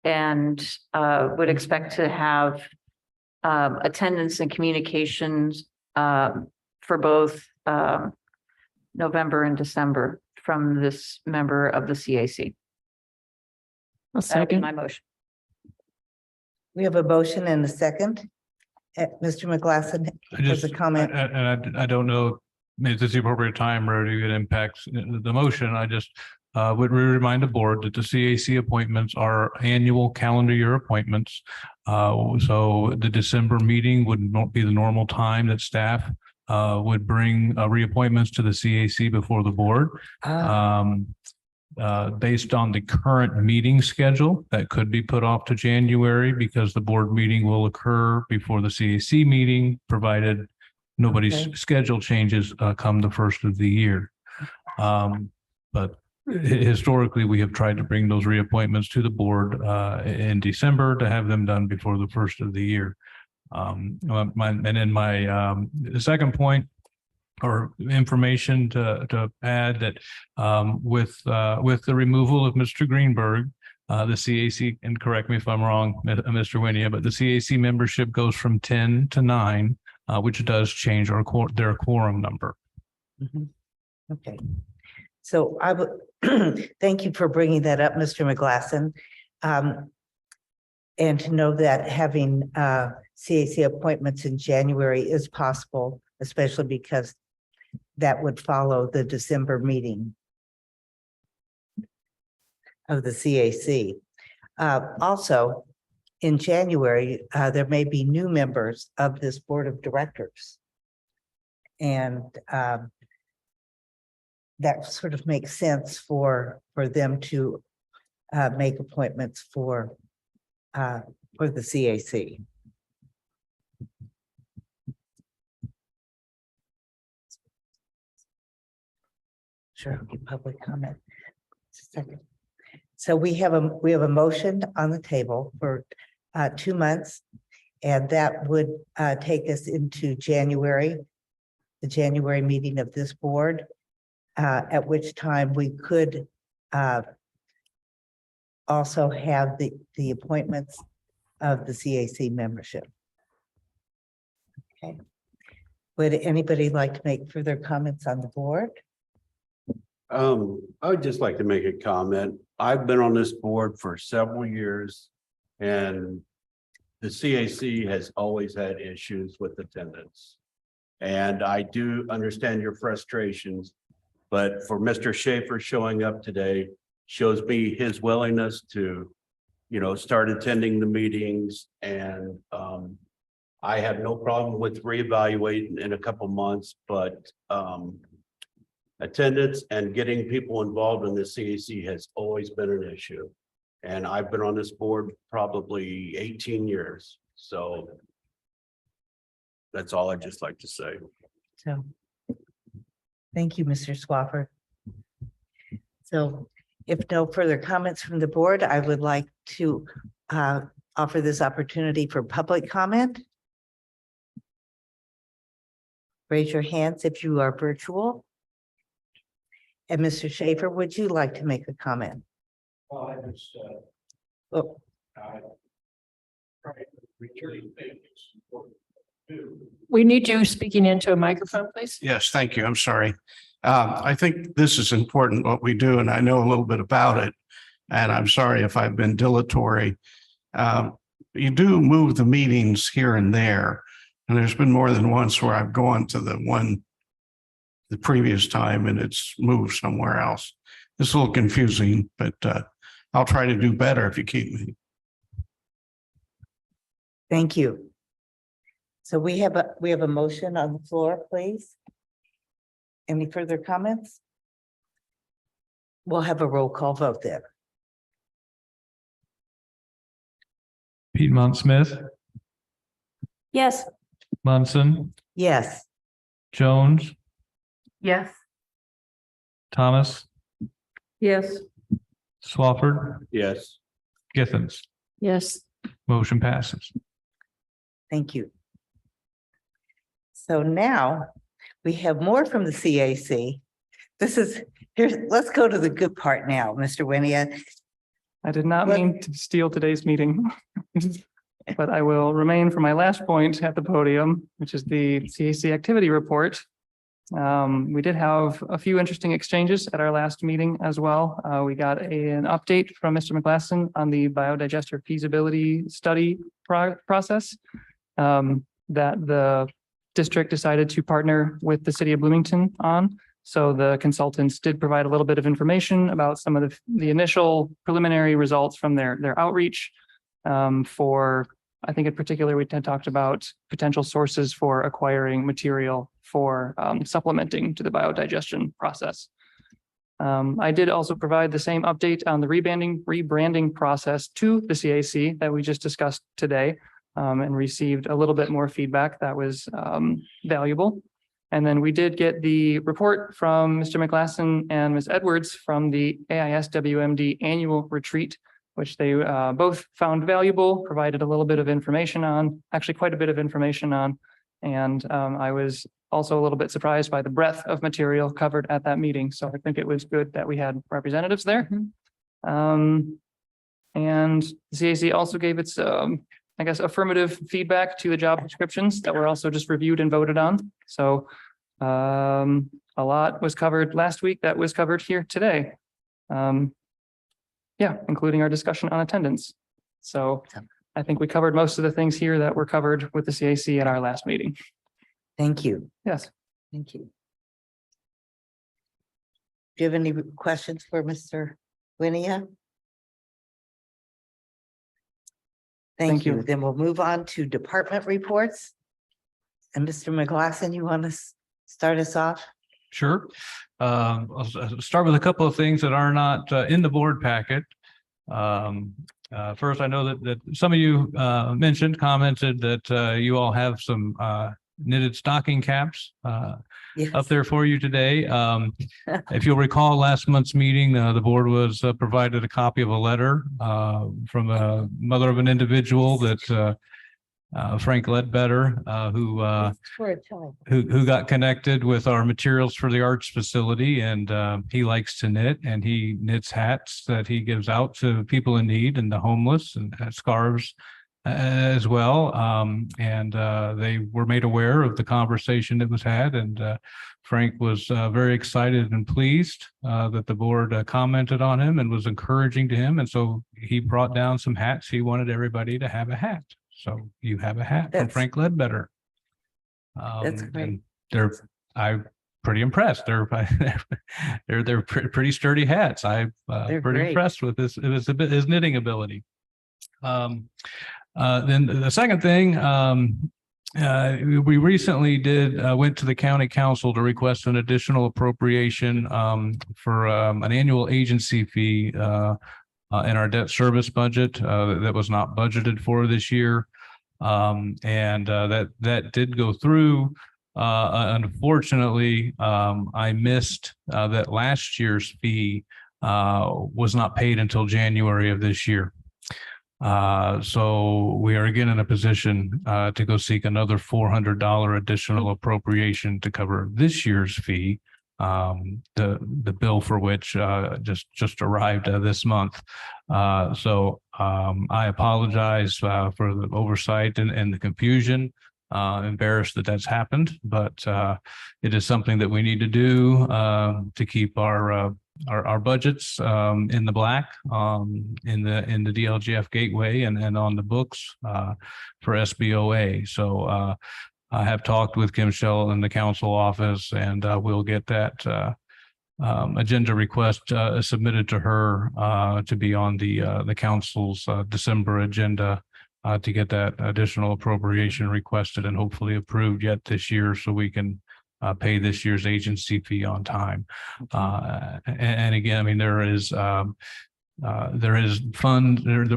And would expect to have attendance and communications for both November and December from this member of the CAC. A That would be second. my motion. We have a motion and a second. Mr. McGlasson I has just, a comment. and I don't know, maybe this is the appropriate time or if it impacts the motion. I just would remind the board that the CAC appointments are annual calendar year appointments. So the December meeting would not be the normal time that staff would bring reappointments to the CAC before the board. Based on the current meeting schedule, that could be put off to January because the board meeting will occur before the CAC meeting, provided nobody's Okay. schedule changes come the first of the year. But historically, we have tried to bring those reappointments to the board in December to have them done before the first of the year. And then my second point or information to add that with the removal of Mr. Greenberg, the CAC, and correct me if I'm wrong, Mr. Winia, but the CAC membership goes from 10 to 9, which does change their quorum number. Mhm. Okay. So I would, thank you for bringing that up, Mr. McGlasson. And to know that having CAC appointments in January is possible, especially because that would follow the December meeting of the CAC. Also, in January, there may be new members of this board of directors. And that sort of makes sense for them to make appointments for the CAC. Sure, I'll give public comment. Just a second. So we have a motion on the table for 2 months, and that would take us into January, the January meeting of this board, at which time we could also have the appointments of the CAC membership. Okay. Would anybody like to make further comments on the board? I would just like to make a comment. I've been on this board for several years and the CAC has always had issues with attendance. And I do understand your frustrations, but for Mr. Schaefer showing up today shows me his willingness to, start attending the meetings. And I have no problem with reevaluating in a couple months, but attendance and getting people involved in the CAC has always been an issue. And I've been on this board probably 18 years. So that's all I'd just like to say. So, thank you, Mr. Swafford. So if no further comments from the board, I would like to offer this opportunity for public comment. Raise your hands if you are virtual. And Mr. Schaefer, would you like to make a comment? Well, I just, Oh, We need you speaking into a microphone, please. yes, thank you. I'm sorry. I think this is important, what we do, and I know a little bit about it. And I'm sorry if I've been dilatory. You do move the meetings here and there. And there's been more than once where I've gone to the previous time and it's moved somewhere else. It's a little confusing, but I'll try to do better if you keep me. thank you. So we have a motion on the floor, please. Any further comments? We'll have a roll call vote then. Piedmont Smith, Yes. Munson, Yes, Jones, Yes. Thomas, Yes. Swafford, Yes. Githens. Yes. Motion passes. thank you. So now we have more from the CAC. Let's go to the good part now, Mr. Winia. I did not What- mean to steal today's meeting. but I will remain for my last point at the podium, which is the CAC activity report. We did have a few interesting exchanges at our last meeting as well. We got an update from Mr. McGlasson on the biodigester feasibility study process that the district decided to partner with the city of Bloomington on. So the consultants did provide a little bit of information about some of the initial preliminary results from their outreach. I think in particular, we had talked about potential sources for acquiring material for supplementing to the biodigestion process. I did also provide the same update on the rebranding process to the CAC that we just discussed today, and received a little bit more feedback that was valuable. And then we did get the report from Mr. McGlasson and Ms. Edwards from the AISWMD annual retreat, which they both found valuable, provided a little bit of information on, actually quite a bit of information on. And I was also a little bit surprised by the breadth of material covered at that meeting. So I think it was good that we had representatives there. And the CAC also gave its, I guess, affirmative feedback to the job descriptions that were also just reviewed and voted on. So a lot was covered last week that was covered here today. Yeah, including our discussion on attendance. So I think we covered most of the things here that were covered with the CAC at our last meeting. Thank you. Yes. Thank you. Do you have any questions for Mr. Winia? Thank you. Then we'll move on to department reports. And Mr. McGlasson, you want to start us off? Sure. I'll start with a couple of things that are not in the board packet. First, I know that some of you commented that you all have some knitted stocking caps Yes. up there for you today. If you'll recall last month's meeting, the board was provided a copy of a letter from a mother of an individual that Frank Ledbetter, who got connected with our materials for the arts facility, and he likes to knit, and he knits hats that he gives out to people in need and the homeless, and scarves as well. And they were made aware of the conversation that was had, and Frank was very excited and pleased that the board commented on him and was encouraging to him, and so he brought down some hats. He wanted everybody to have a hat. So you have a hat from Frank Ledbetter. That's great. I'm pretty impressed. They're pretty sturdy hats. I'm pretty great. impressed with his knitting ability. Then the second thing, we recently went to the county council to request an additional appropriation for an annual agency fee in our debt service budget that was not budgeted for this year. That did go through. Unfortunately, I missed that last year's fee was not paid until January of this year. So we are again in a position to go seek another $400 additional appropriation to cover this year's fee. The bill for which just arrived this month. So I apologize for the oversight and the confusion. Embarrassed that that's happened, but it is something that we need to do to keep our budgets in the black in the DLGF gateway and on the books for SBOA. So I have talked with Kim Shell in the council office, and we'll get that agenda request submitted to her to be on the council's December agenda to get that additional appropriation requested and hopefully approved yet this year, so we can pay this year's agency fee on time. And again, I mean, there is the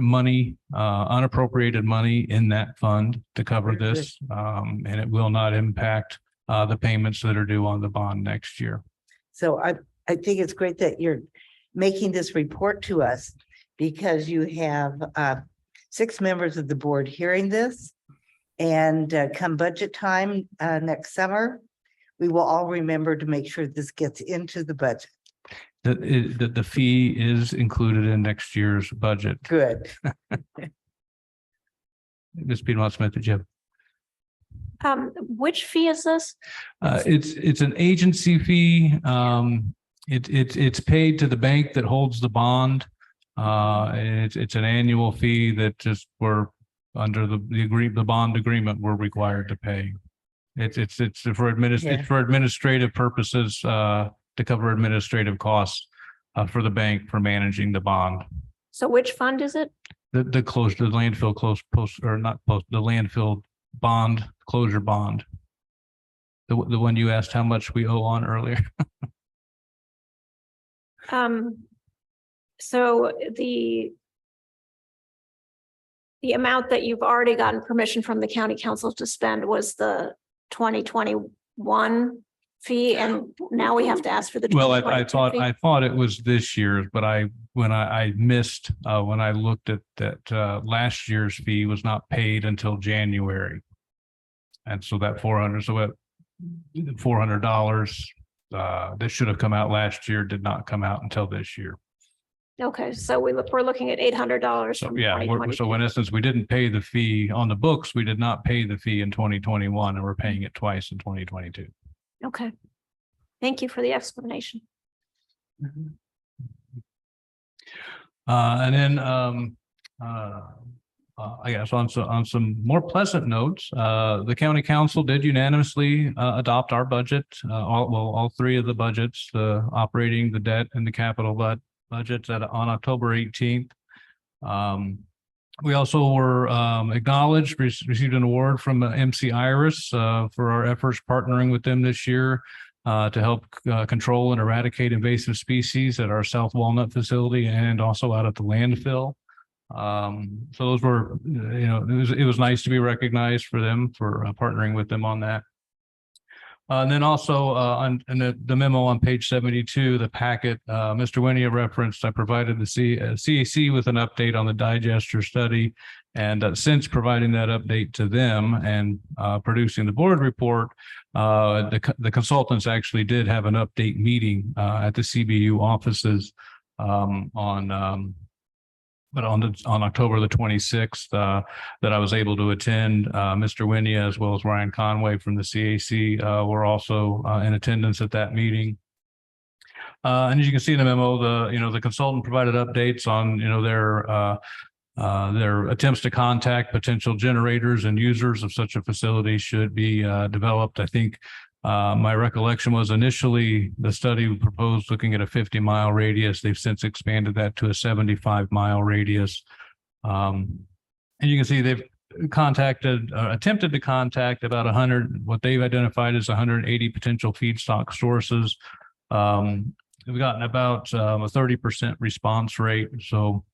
money, unappropriated money in that fund to cover this, and it will not impact the payments that are due on the bond next year. So I think it's great that you're making this report to us, because you have 6 members of the board hearing this, and come budget time next summer, we will all remember to make sure this gets into the budget. The fee is included in next year's budget. Good. Ms. Piedmont Smith, did you have? Which fee is this? It's an agency fee. It's paid to the bank that holds the bond. And it's an annual fee that just we're under the bond agreement, we're required to pay. It's for administrative purposes, to cover administrative costs, for the bank for managing the bond. So which fund is it? The landfill the landfill bond, closure bond. The one you asked how much we owe on earlier. So the amount that you've already gotten permission from the county council to spend was the 2021 fee, and now we have to ask for the. Well, I 2022 fee? thought it was this year's, but when I missed, when I looked at that, last year's fee was not paid until January. And so that $400 that should have come out last year did not come out until this year. Okay, so we're looking at $800. So from yeah, so in essence, we didn't pay the fee on the books. We did not pay the fee in 2021, and we're paying it twice in 2022. Okay. Thank you for the explanation. And then I guess on some more pleasant notes, the county council did unanimously adopt our budget, all three of the budgets, the operating, the debt, and the capital budgets on October 18th. We also were acknowledged, received an award from MC Iris for our efforts partnering with them this year to help control and eradicate invasive species at our South Walnut facility and also out at the landfill. So those were, it was nice to be recognized for them for partnering with them on that. And then also on the memo on page 72, the packet, Mr. Winnie referenced, I provided the CAC with an update on the digester study. And since providing that update to them and producing the board report, the consultants actually did have an update meeting at the CBU offices on October the 26th, that I was able to attend. Mr. Winnie, as well as Ryan Conway from the CAC, were also in attendance at that meeting. And as you can see in the memo, the consultant provided updates on, their attempts to contact potential generators and users of such a facility should be developed. I think my recollection was initially the study proposed looking at a 50-mile radius. They've since expanded that to a 75-mile radius. And you can see they've attempted to contact about 100, what they've identified as 180 potential feedstock sources. We've gotten about a 30% response rate. So,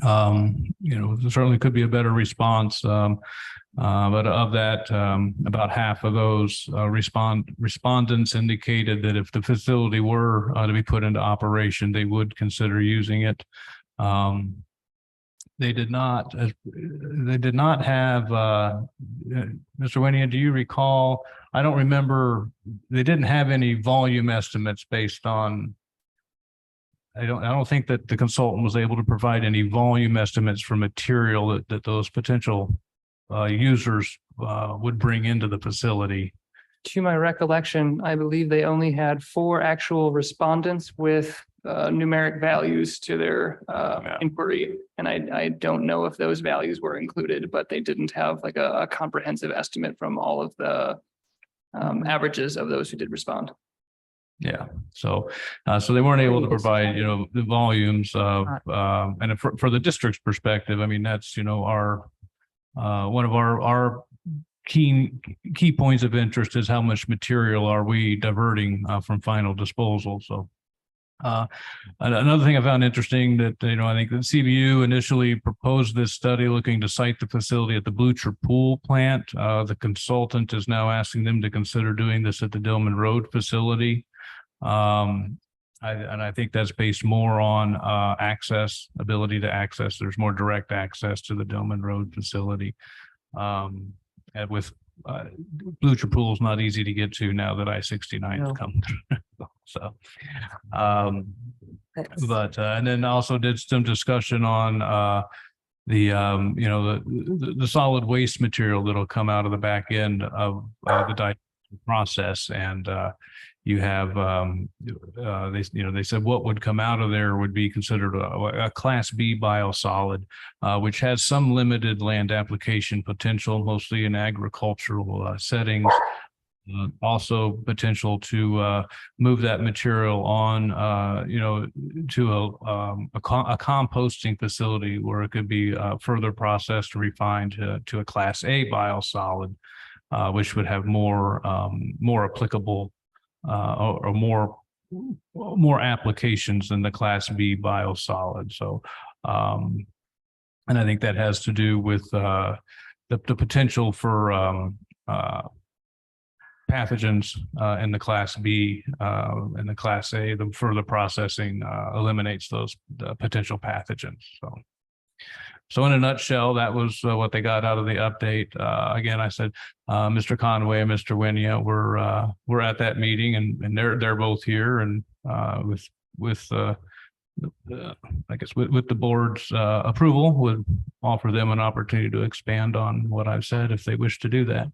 certainly could be a better response. But of that, about half of those respondents indicated that if the facility were to be put into operation, they would consider using it. They did not have, Mr. Winnie, do you recall? I don't remember. They didn't have any volume estimates based on. I don't think that the consultant was able to provide any volume estimates for material that those potential users would bring into the facility. To my recollection, I believe they only had 4 actual respondents with numeric values to their inquiry. And I don't know if those values were included, but they didn't have like a comprehensive estimate from all of the averages of those who did respond. Yeah, so they weren't able to provide, the volumes of, and for the district's perspective, I mean, that's, our one of our key points of interest is how much material are we diverting from final disposal. So another thing I found interesting that, I think the CBU initially proposed this study looking to site the facility at the Blucher Pool plant. The consultant is now asking them to consider doing this at the Dillman Road facility. I think that's based more on ability to access. There's more direct access to the Dillman Road facility. And with Blucher Pool is not easy to get to now that I-69 has come through. So, and then also did some discussion on the solid waste material that'll come out of the back end of the digestion process. And you have they said what would come out of there would be considered a Class B biosolid, which has some limited land application potential, mostly in agricultural settings. Also potential to move that material on, to a composting facility where it could be further processed or refined to a Class A biosolid, which would have more applicable or more applications than the Class B biosolid. So, and I think that has to do with the potential for pathogens in the Class B and the Class A. The further processing eliminates those potential pathogens. So in a nutshell, that was what they got out of the update. Again, I said Mr. Conway and Mr. Winia were at that meeting, and they're both here, and with I guess with the board's approval, would offer them an opportunity to expand on what I've said if they wish to do that.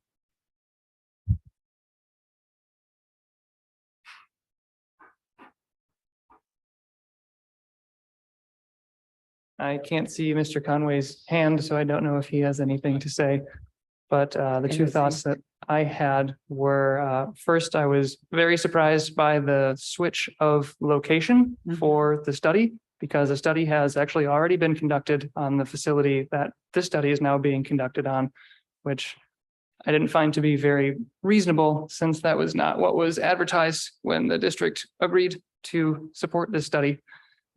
I can't see Mr. Conway's hand, so I don't know if he has anything to say. But the two thoughts that I had were, first, I was very surprised by the switch of location for the study, because a study has actually already been conducted on the facility that this study is now being conducted on, which I didn't find to be very reasonable, since that was not what was advertised when the district agreed to support this study.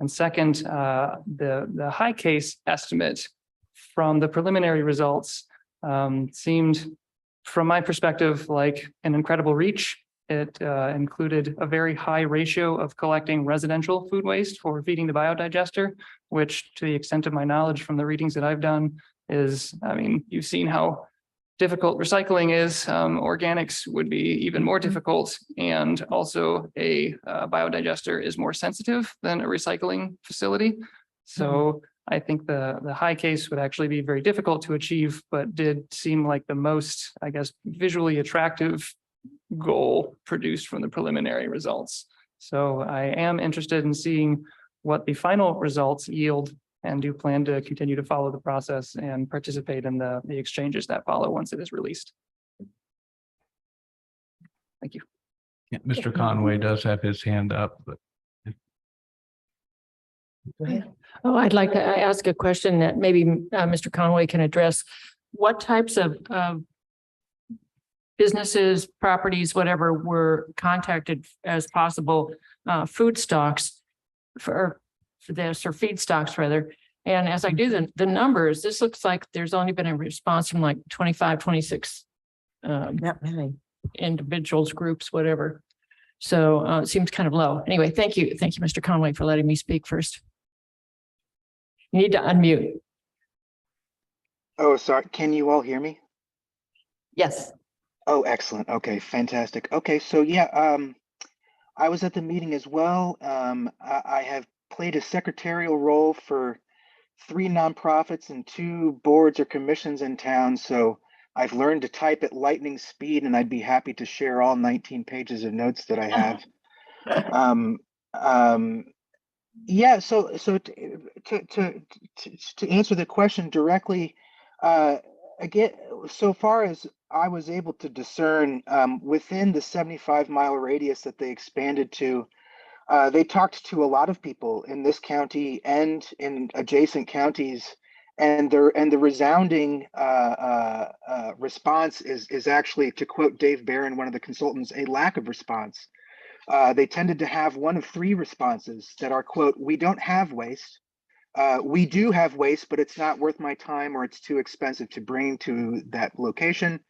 And second, the high case estimate from the preliminary results seemed, from my perspective, like an incredible reach. It included a very high ratio of collecting residential food waste for feeding the biodigester, which, to the extent of my knowledge from the readings that I've done, is, I mean, you've seen how difficult recycling is. Organics would be even more difficult. And also a biodigester is more sensitive than a recycling facility. So I think the high case would actually be very difficult to achieve, but did seem like the most, I guess, visually attractive goal produced from the preliminary results. So I am interested in seeing what the final results yield, and do plan to continue to follow the process and participate in the exchanges that follow once it is released. Thank you. Yeah, Mr. Conway does have his hand up, but Go ahead. Oh, I'd like to ask a question that maybe Mr. Conway can address. What types of businesses, properties, whatever, were contacted as possible food stocks for this, or feedstocks rather? And as I do the numbers, this looks like there's only been a response from like 25, 26 Not many. individuals, groups, whatever. So it seems kind of low. Anyway, thank you. Thank you, Mr. Conway, for letting me speak first. You need to unmute. Oh, sorry. Can you all hear me? Yes. Oh, excellent. Okay, fantastic. Okay, so yeah, I was at the meeting as well. I have played a secretarial role for 3 nonprofits and 2 boards or commissions in town. So I've learned to type at lightning speed, and I'd be happy to share all 19 pages of notes that I have. Yeah, so to answer the question directly, again, so far as I was able to discern, within the 75-mile radius that they expanded to, they talked to a lot of people in this county and in adjacent counties, and the resounding response is actually, to quote Dave Barron, one of the consultants, a lack of response. They tended to have one of 3 responses that are, quote, "We don't have waste. We do have waste, but it's not worth my time, or it's too expensive to bring to that location."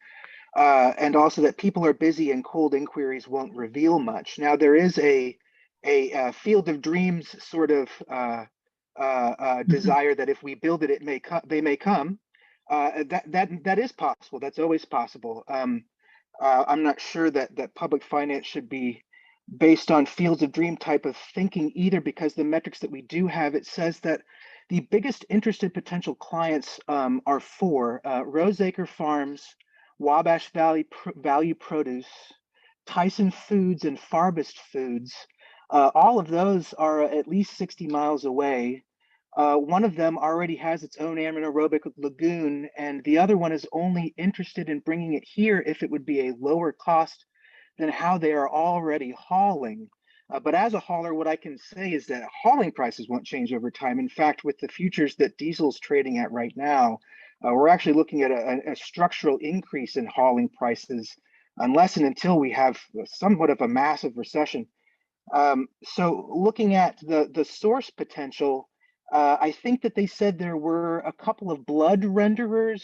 And also that people are busy and cold inquiries won't reveal much. Now, there is a field of dreams sort of desire that if we build it, they may come. That is possible. That's always possible. I'm not sure that public finance should be based on fields of dream type of thinking either, because the metrics that we do have, it says that The biggest interested potential clients are four: Roseacre Farms, Wabash Value Produce, Tyson Foods, and Farbist Foods. All of those are at least 60 miles away. One of them already has its own anaerobic lagoon, and the other one is only interested in bringing it here if it would be a lower cost than how they are already hauling. But as a hauler, what I can say is that hauling prices won't change over time. In fact, with the futures that diesel's trading at right now, we're actually looking at a structural increase in hauling prices unless and until we have somewhat of a massive recession. So looking at the source potential, I think that they said there were a couple of blood renderers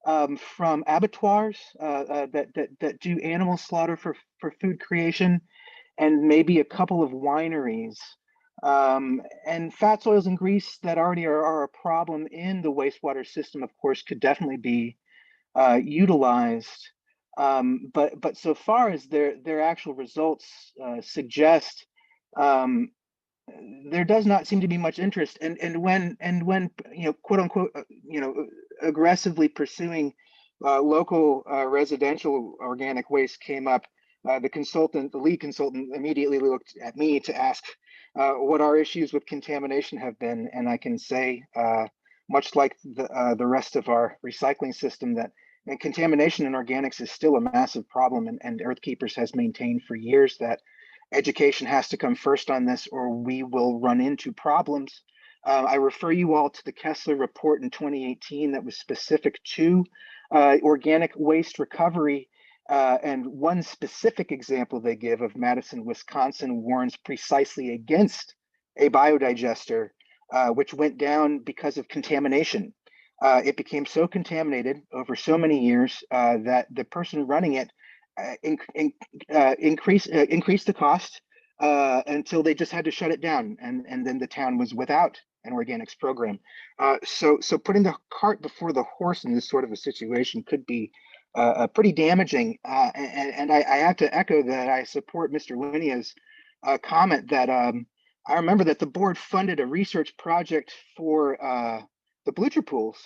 from abattoirs that do animal slaughter for food creation, and maybe a couple of wineries. And fats, oils, and grease that already are a problem in the wastewater system, of course, could definitely be utilized. But so far as their actual results suggest, there does not seem to be much interest. And when quote unquote aggressively pursuing local residential organic waste came up, the lead consultant immediately looked at me to ask what our issues with contamination have been. And I can say, much like the rest of our recycling system, that contamination in organics is still a massive problem. And Earthkeepers has maintained for years that education has to come first on this, or we will run into problems. I refer you all to the Kessler report in 2018 that was specific to organic waste recovery. And one specific example they give of Madison, Wisconsin, warns precisely against a biodigester, which went down because of contamination. It became so contaminated over so many years that the person running it increased the cost until they just had to shut it down, and then the town was without an organics program. So putting the cart before the horse in this sort of a situation could be pretty damaging. And I have to echo that. I support Mr. Winia's comment that I remember that the board funded a research project for the bleacher pools,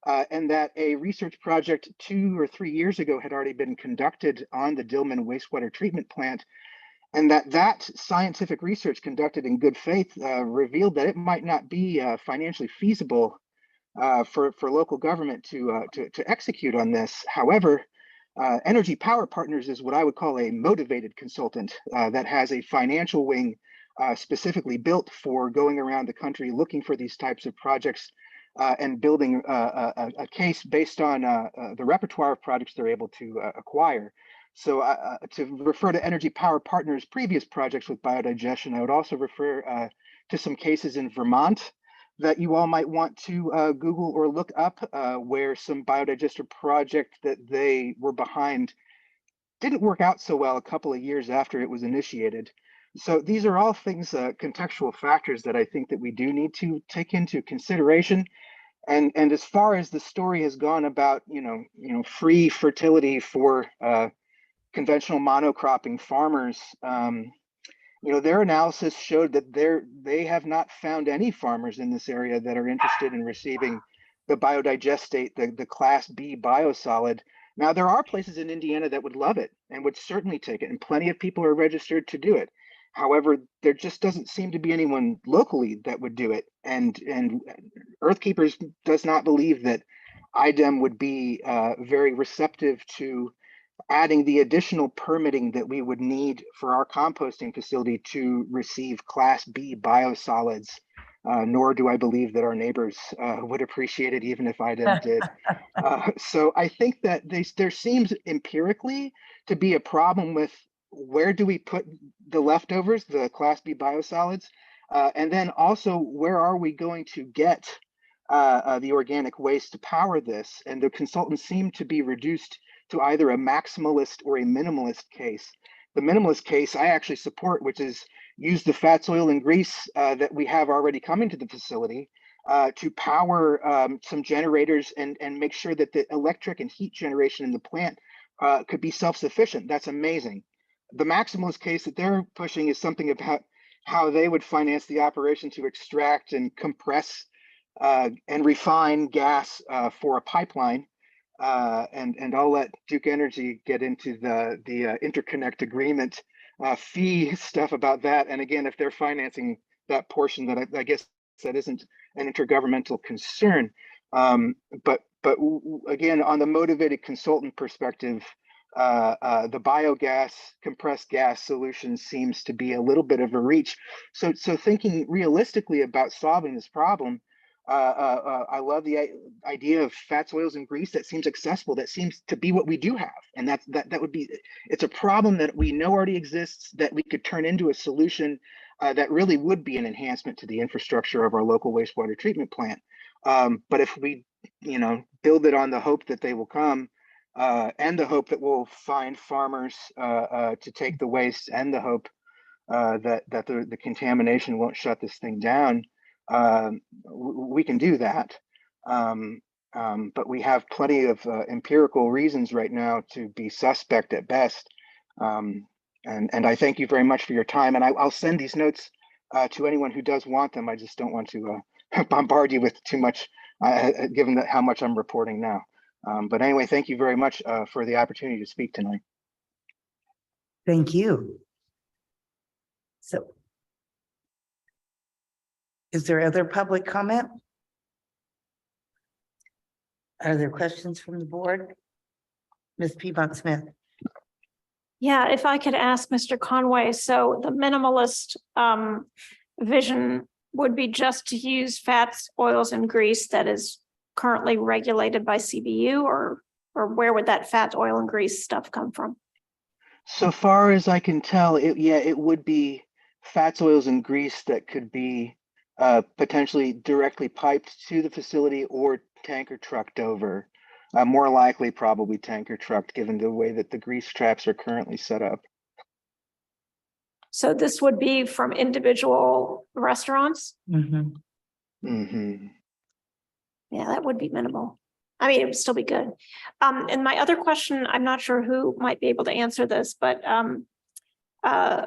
and that a research project 2 or 3 years ago had already been conducted on the Dillman wastewater treatment plant, and that scientific research conducted in good faith revealed that it might not be financially feasible for local government to execute on this. However, Energy Power Partners is what I would call a motivated consultant that has a financial wing specifically built for going around the country looking for these types of projects and building a case based on the repertoire of projects they're able to acquire. So to refer to Energy Power Partners' previous projects with biodigestion, I would also refer to some cases in Vermont that you all might want to Google or look up, where some biodigester project that they were behind didn't work out so well a couple of years after it was initiated. So these are all things, contextual factors that I think that we do need to take into consideration. And as far as the story has gone about, free fertility for conventional monocropping farmers, their analysis showed that they have not found any farmers in this area that are interested in receiving the biodigestate, the Class B biosolid. Now, there are places in Indiana that would love it and would certainly take it, and plenty of people are registered to do it. However, there just doesn't seem to be anyone locally that would do it. And Earthkeepers does not believe that IDEM would be very receptive to adding the additional permitting that we would need for our composting facility to receive Class B biosolids, nor do I believe that our neighbors would appreciate it, even if IDEM did. So I think that there seems empirically to be a problem with where do we put the leftovers, the Class B biosolids, and then also where are we going to get the organic waste to power this? And the consultants seem to be reduced to either a maximalist or a minimalist case. The minimalist case I actually support, which is use the fats, oil, and grease that we have already coming to the facility to power some generators and make sure that the electric and heat generation in the plant could be self-sufficient. That's amazing. The maximalist case that they're pushing is something about how they would finance the operation to extract and compress and refine gas for a pipeline. And I'll let Duke Energy get into the interconnect agreement fee stuff about that. And again, if they're financing that portion, that I guess that isn't an intergovernmental concern. But again, on the motivated consultant perspective, the biogas compressed gas solution seems to be a little bit of a reach. So thinking realistically about solving this problem, I love the idea of fats, oils, and grease. That seems accessible. That seems to be what we do have, and that would be. It's a problem that we know already exists that we could turn into a solution that really would be an enhancement to the infrastructure of our local wastewater treatment plant. But if we, build it on the hope that they will come, and the hope that we'll find farmers to take the waste, and the hope that the contamination won't shut this thing down. We can do that, but we have plenty of empirical reasons right now to be suspect at best. And I thank you very much for your time. And I'll send these notes to anyone who does want them. I just don't want to bombard you with too much, given that how much I'm reporting now. But anyway, thank you very much for the opportunity to speak tonight. Thank you. So, is there other public comment? Are there questions from the board? Ms. Piedmont Smith. Yeah, if I could ask Mr. Conway, so the minimalist vision would be just to use fats, oils, and grease that is currently regulated by CBU, or where would that fat, oil, and grease stuff come from? So far as I can tell, it would be fats, oils, and grease that could be potentially directly piped to the facility or tanker trucked over. More likely, probably tanker trucked, given the way that the grease traps are currently set up. So this would be from individual restaurants? Mm-hmm. Mm-hmm. Yeah, that would be minimal. I mean, it would still be good. And my other question, I'm not sure who might be able to answer this, but I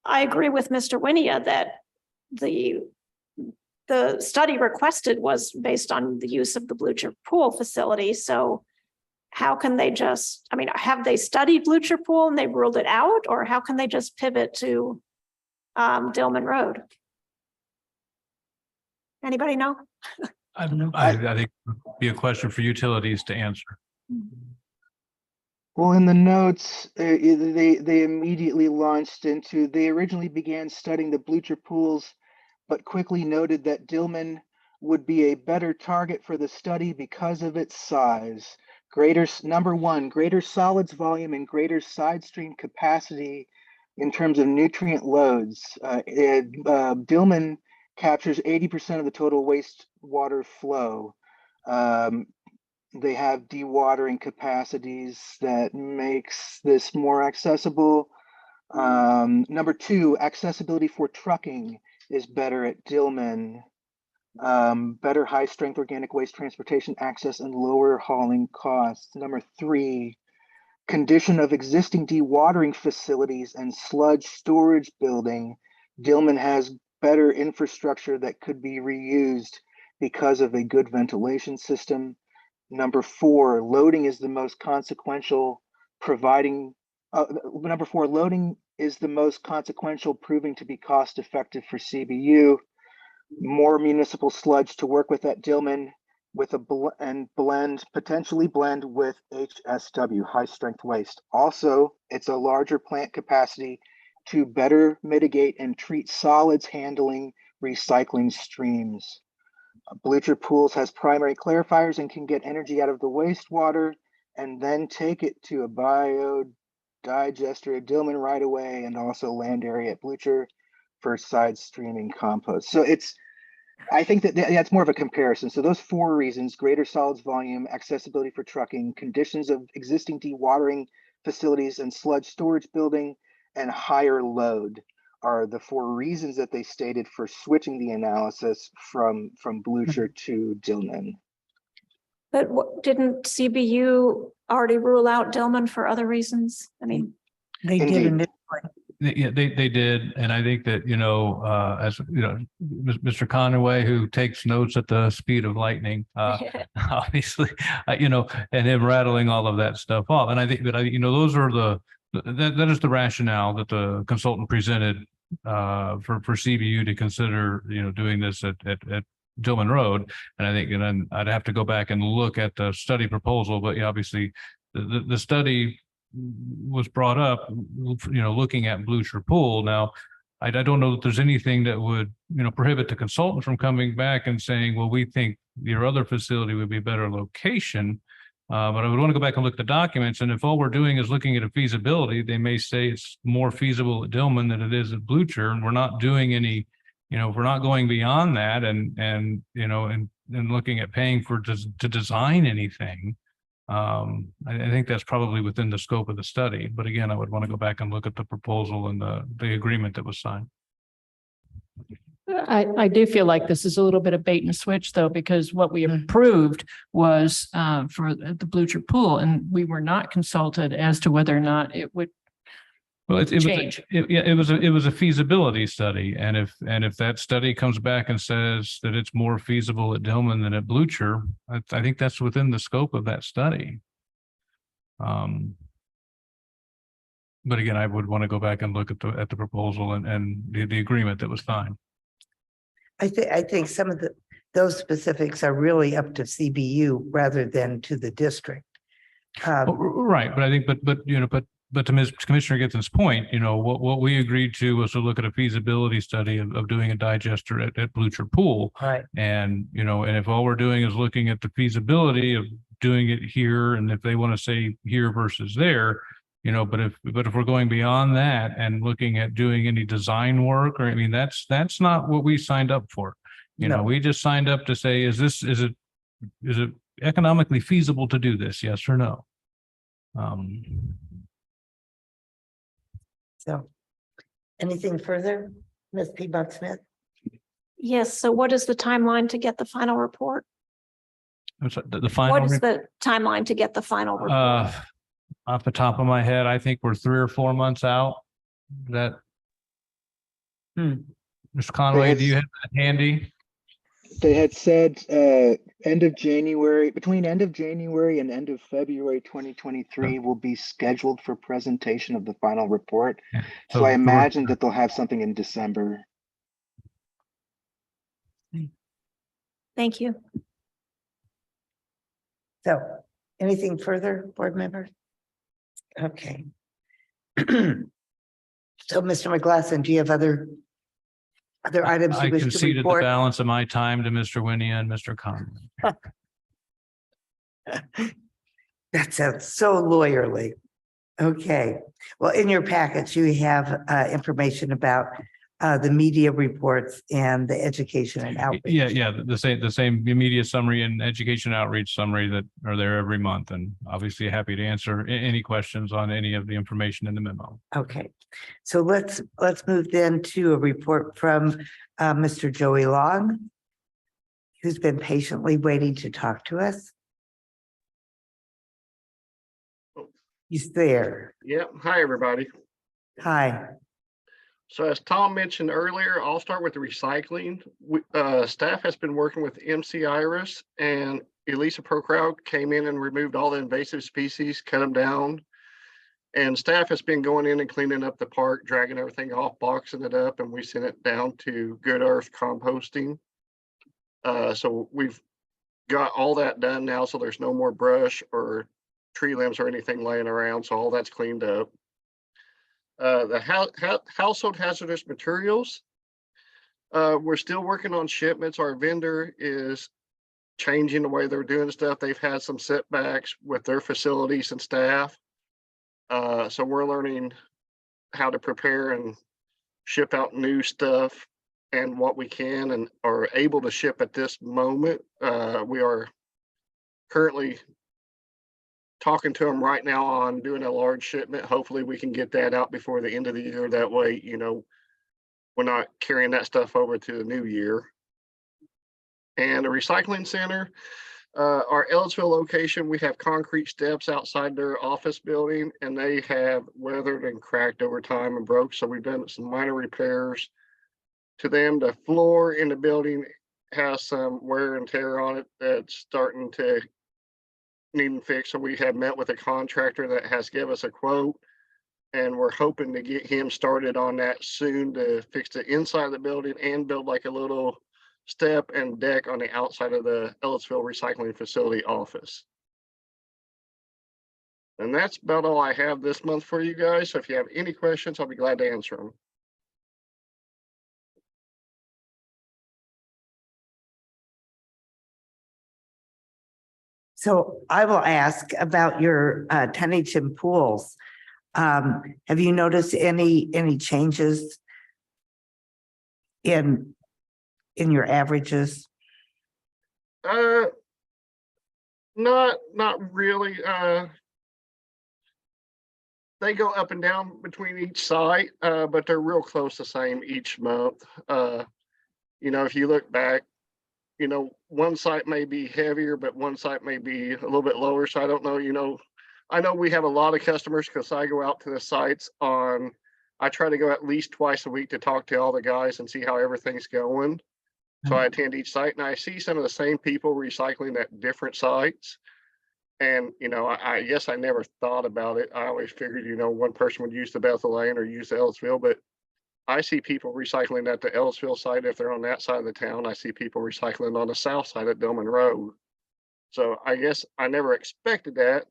agree with Mr. Winia that the study requested was based on the use of the Blucher Pool facility. So how can they just, I mean, have they studied Blucher Pool and they ruled it out, or how can they just pivot to Dillman Road? Anybody know? I think it would be a question for utilities to answer. Well, in the notes, they immediately launched into, they originally began studying the Blucher pools, but quickly noted that Dillman would be a better target for the study because of its size. Number one, greater solids volume and greater side stream capacity in terms of nutrient loads. Dillman captures 80% of the total wastewater flow. They have dewatering capacities that makes this more accessible. Number two, accessibility for trucking is better at Dillman. Better high strength organic waste transportation access and lower hauling costs. Number three, condition of existing dewatering facilities and sludge storage building. Dillman has better infrastructure that could be reused because of a good ventilation system. Number four, loading is the most consequential, proving to be cost effective for CBU. More municipal sludge to work with at Dillman with potentially blend with HSW, high strength waste. Also, it's a larger plant capacity to better mitigate and treat solids handling recycling streams. Blucher Pools has primary clarifiers and can get energy out of the wastewater and then take it to a biodigester at Dillman right away, and also land area at Blucher for side streaming compost. So I think that's more of a comparison. So those four reasons: greater solids volume, accessibility for trucking, conditions of existing dewatering facilities and sludge storage building, and higher load are the four reasons that they stated for switching the analysis from Blucher to Dillman. But didn't CBU already rule out Dillman for other reasons? I mean, They did Indeed. initially. Yeah, they did. And I think that, as you know, Mr. Conway, who takes notes at the speed of lightning, obviously, and him rattling all of that stuff off. And I think that, those are that is the rationale that the consultant presented for CBU to consider, doing this at Tillman Road. And I think, I'd have to go back and look at the study proposal, but obviously the study was brought up, looking at Blucher Pool. Now, I don't know that there's anything that would, prohibit the consultant from coming back and saying, well, we think your other facility would be a better location. But I would want to go back and look at the documents. And if all we're doing is looking at a feasibility, they may say it's more feasible at Dillman than it is at Blucher. And we're not doing any, we're not going beyond that and looking at paying to design anything. I think that's probably within the scope of the study, but again, I would want to go back and look at the proposal and the agreement that was signed. I do feel like this is a little bit of bait and switch though, because what we approved was for the Blucher Pool, and we were not consulted as to whether or not it would Well, change. it was a feasibility study, and if that study comes back and says that it's more feasible at Dillman than at Blucher, I think that's within the scope of that study. But again, I would want to go back and look at the proposal and the agreement that was signed. I think some of those specifics are really up to CBU rather than to the district. Right, but I think, but to Ms. Commissioner Gibson's point, what we agreed to was to look at a feasibility study of doing a digester at Blucher Pool. Right. And, and if all we're doing is looking at the feasibility of doing it here, and if they want to say here versus there, but if we're going beyond that and looking at doing any design work, or, that's not what we signed up for. No. We just signed up to say, is it economically feasible to do this? Yes or no? So, anything further, Ms. Peabody Smith? Yes, so what is the timeline to get the final report? I'm sorry, the final. What is the timeline to get the final report? Off the top of my head, I think we're 3 or 4 months out. That. Mr. Conway, do you have that handy? They had said end of January, between end of January and end of February 2023 will be scheduled for presentation of the final report. Yeah. So I imagine that they'll have something in December. Thank you. So, anything further, board members? Okay. So, Mr. McGlasson, do you have other items I you wish to conceded the report? balance of my time to Mr. Winnie and Mr. Conway. That sounds so lawyerly. Okay, well, in your packets, you have information about the media reports and the education and outreach. Yeah, the same media summary and education outreach summary that are there every month, and obviously happy to answer any questions on any of the information in the memo. Okay, so let's move then to a report from Mr. Joey Long, who's been patiently waiting to talk to us. He's there. Yep. Hi, everybody. Hi. So as Tom mentioned earlier, I'll start with the recycling. Staff has been working with MC Iris, and Elisa Procrowd came in and removed all the invasive species, cut them down. And staff has been going in and cleaning up the park, dragging everything off, boxing it up, and we sent it down to Good Earth Composting. So we've got all that done now, so there's no more brush or tree limbs or anything laying around, so all that's cleaned up. The household hazardous materials, we're still working on shipments. Our vendor is changing the way they're doing stuff. They've had some setbacks with their facilities and staff. So we're learning how to prepare and ship out new stuff and what we can and are able to ship at this moment. We are currently talking to them right now on doing a large shipment. Hopefully we can get that out before the end of the year. That way, we're not carrying that stuff over to the new year. And a recycling center, Our Ellisville location, we have concrete steps outside their office building and they have weathered and cracked over time and broke. So we've done some minor repairs to them. The floor in the building has some wear and tear on it that's starting to need fixed. So we have met with a contractor that has given us a quote. And we're hoping to get him started on that soon to fix the inside of the building and build like a little step and deck on the outside of the Ellisville Recycling Facility office. And that's about all I have this month for you guys. So if you have any questions, I'll be glad to answer them. So I will ask about your tonnage and pools. Have you noticed any changes in your averages? Not really. They go up and down between each site, but they're real close the same each month. You know, if you look back, you know, one site may be heavier, but one site may be a little bit lower. So I don't know, you know, I know we have a lot of customers because I go out to the sites I try to go at least twice a week to talk to all the guys and see how everything's going. So I attend each site and I see some of the same people recycling at different sites. And, you know, I guess I never thought about it. I always figured, you know, one person would use the Bethel Lane or use the Ellisville, but I see people recycling at the Ellisville site. If they're on that side of the town, I see people recycling on the south side at Monroe. So I guess I never expected that.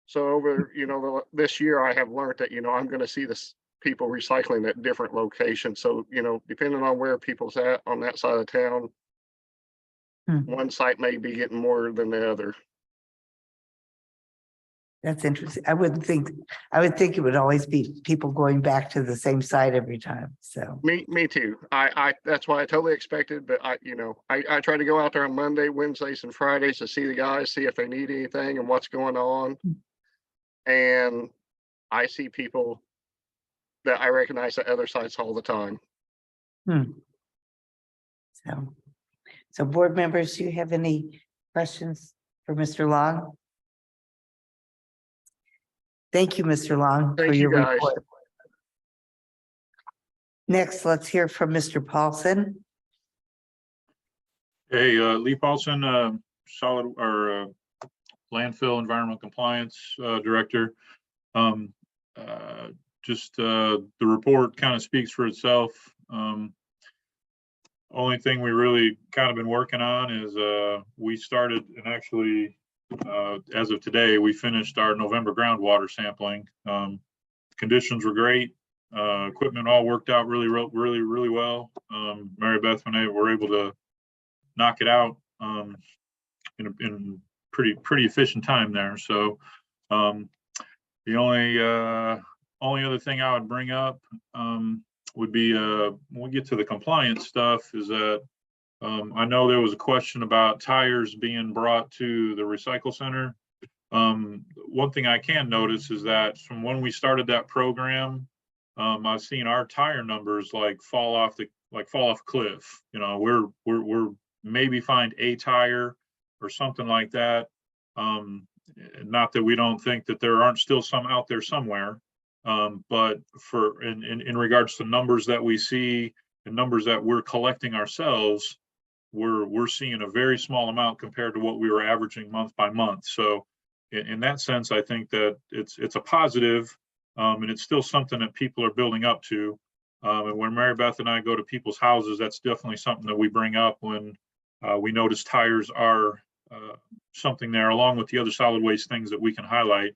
So over, you know, this year I have learned that, you know, I'm going to see this people recycling at different locations. So, you know, depending on where people's at on that side of town, one site may be getting more than the other. That's interesting. I would think it would always be people going back to the same site every time. So Me too. I that's why I totally expected, but I try to go out there on Monday, Wednesdays, and Fridays to see the guys, see if they need anything and what's going on. And I see people that I recognize at other sites all the time. So board members, do you have any questions for Mr. Long? Thank you, Mr. Long, for Thank your you, guys. report. Next, let's hear from Mr. Paulson. Hey, Lee Paulson, landfill environmental compliance director. Just the report kind of speaks for itself. Only thing we really kind of been working on is we started, and actually as of today, we finished our November groundwater sampling. Conditions were great. Equipment all worked out really well. Mary Beth and I were able to knock it out in pretty efficient time there. So the only other thing I would bring up would be when we get to the compliance stuff is that I know there was a question about tires being brought to the recycle center. One thing I can notice is that from when we started that program, I've seen our tire numbers like fall off a cliff. You know, we're maybe find a tire or something like that. Not that we don't think that there aren't still some out there somewhere, but for in regards to numbers that we see and numbers that we're collecting ourselves, we're seeing a very small amount compared to what we were averaging month by month. So in that sense, I think that it's a positive, and it's still something that people are building up to. And when Mary Beth and I go to people's houses, that's definitely something that we bring up when we notice tires are something there, along with the other solid waste things that we can highlight.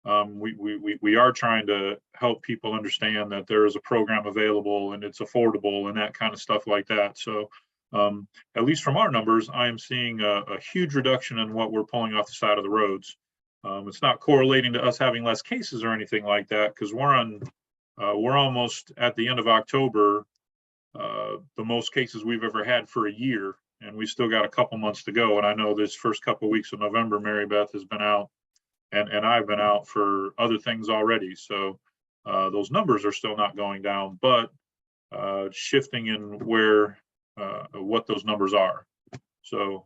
We are trying to help people understand that there is a program available and it's affordable and that kind of stuff like that. So at least from our numbers, I am seeing a huge reduction in what we're pulling off the side of the roads. It's not correlating to us having less cases or anything like that, because we're almost at the end of October, the most cases we've ever had for a year, and we still got a couple months to go. And I know this first couple of weeks of November, Mary Beth has been out and I've been out for other things already. So those numbers are still not going down, but shifting in where what those numbers are. So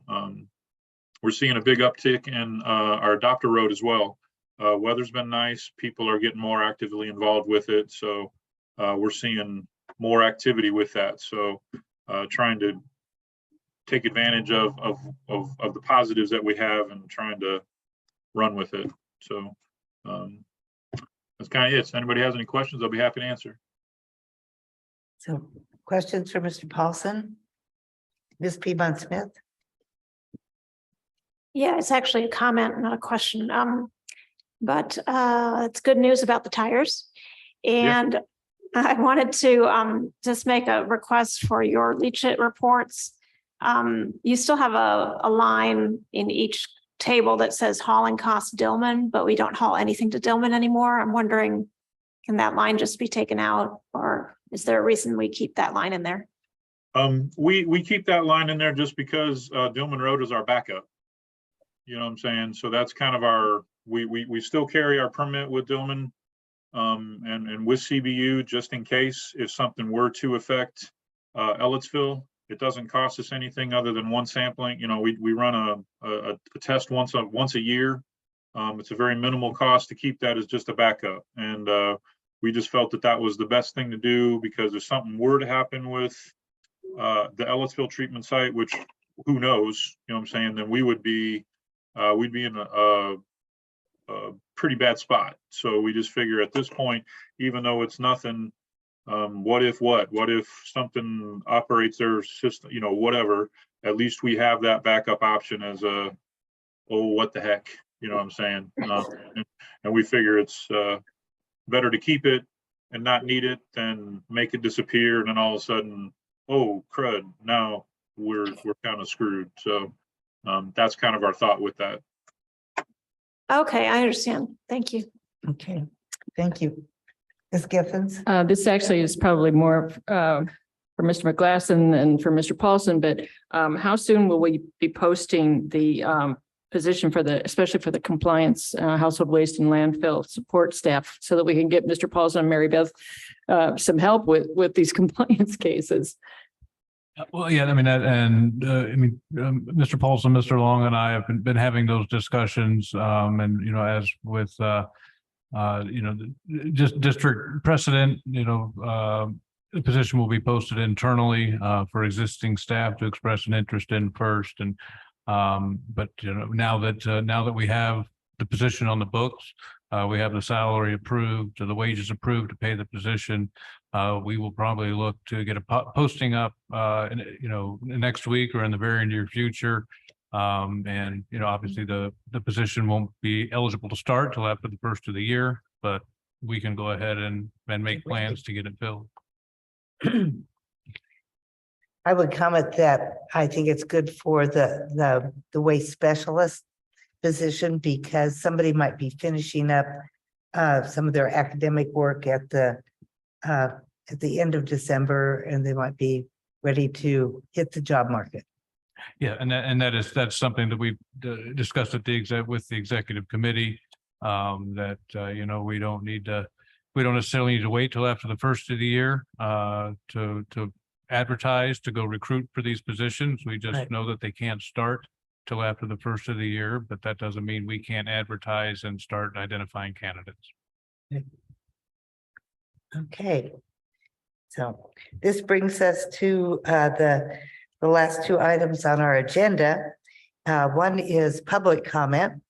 we're seeing a big uptick in our adopter road as well. Weather's been nice. People are getting more actively involved with it. So we're seeing more activity with that. So trying to take advantage of the positives that we have and trying to run with it. So that's kind of it. So anybody has any questions, I'll be happy to answer. So questions for Mr. Paulson? Ms. Piedmont Smith? Yeah, it's actually a comment, not a question. But it's good news about the tires. And I wanted to just make a request for your leachate reports. You still have a line in each table that says hauling costs Dillman, but we don't haul anything to Dillman anymore. I'm wondering, can that line just be taken out, or is there a reason we keep that line in there? We keep that line in there just because Dillman Road is our backup. You know what I'm saying? So that's kind of our, we still carry our permit with Dillman and with CBU, just in case if something were to affect Ellettsville. It doesn't cost us anything other than one sampling. You know, we run a test once a year. It's a very minimal cost to keep that as just a backup. And we just felt that that was the best thing to do, because if something were to happen with the Ellettsville treatment site, which who knows, you know what I'm saying, then we would be, we'd be in a pretty bad spot. So we just figure at this point, even though it's nothing, what if something operates their system, you know, whatever, at least we have that backup option as a, oh, what the heck, you know what I'm saying? And we figure it's better to keep it and not need it than make it disappear. And then all of a sudden, oh, crud, now we're kind of screwed. So that's kind of our thought with that. Okay, I understand. Thank you. Okay, thank you. Ms. Giffens? This actually is probably more for Mr. McGlasson and for Mr. Paulson, but how soon will we be posting the position for the, especially for the compliance, household waste and landfill support staff, so that we can get Mr. Paulson and Mary Beth some help with these compliance cases? Well, yeah, I mean, Mr. Paulson, Mr. Long and I have been having those discussions, and, you know, as with, you know, just district precedent, you know, the position will be posted internally, for existing staff to express an interest in first. And, but, you know, now that we have the position on the books, we have the salary approved, the wages approved to pay the position. We will probably look to get a posting up, you know, next week or in the very near future. And, you know, obviously the position won't be eligible to start till after the first of the year, but we can go ahead and make plans to get it filled. I would comment that I think it's good for the waste specialist position, because somebody might be finishing up some of their academic work at the end of December, and they might be ready to hit the job market. Yeah, and that's something that we discussed at with the executive committee, that you know, we don't necessarily need to wait till after the first of the year to advertise, to go recruit for these positions. We just know that they can't start till after the first of the year, but that doesn't mean we can't advertise and start identifying candidates. Okay. So this brings us to the last two items on our agenda. One is public comment.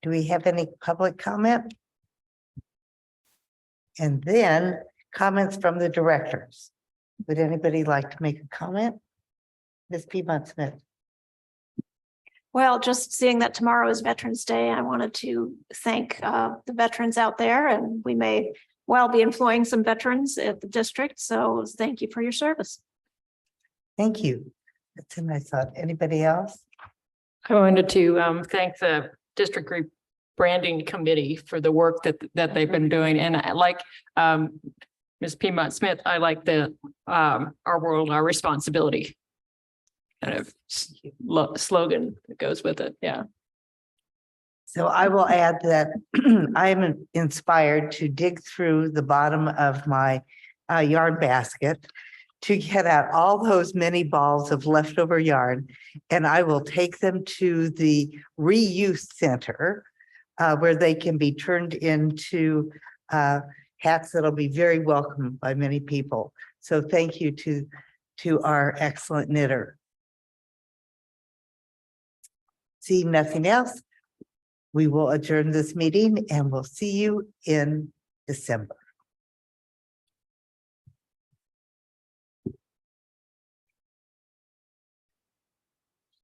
Do we have any public comment? And then comments from the directors. Would anybody like to make a comment? Ms. Piedmont Smith. Well, just seeing that tomorrow is Veterans Day, I wanted to thank the veterans out there, and we may well be employing some veterans at the district. So thank you for your service. Thank you. That's a nice thought. Anybody else? I wanted to thank the district rebranding committee for the work that they've been doing. And I like Ms. Piedmont Smith, I like the our world, our responsibility kind of slogan that goes with it. Yeah. So I will add that I am inspired to dig through the bottom of my yarn basket to get out all those many balls of leftover yarn, and I will take them to the reuse center where they can be turned into hats that'll be very welcome by many people. So thank you to our excellent knitter. Seeing nothing else, we will adjourn this meeting and we'll see you in December.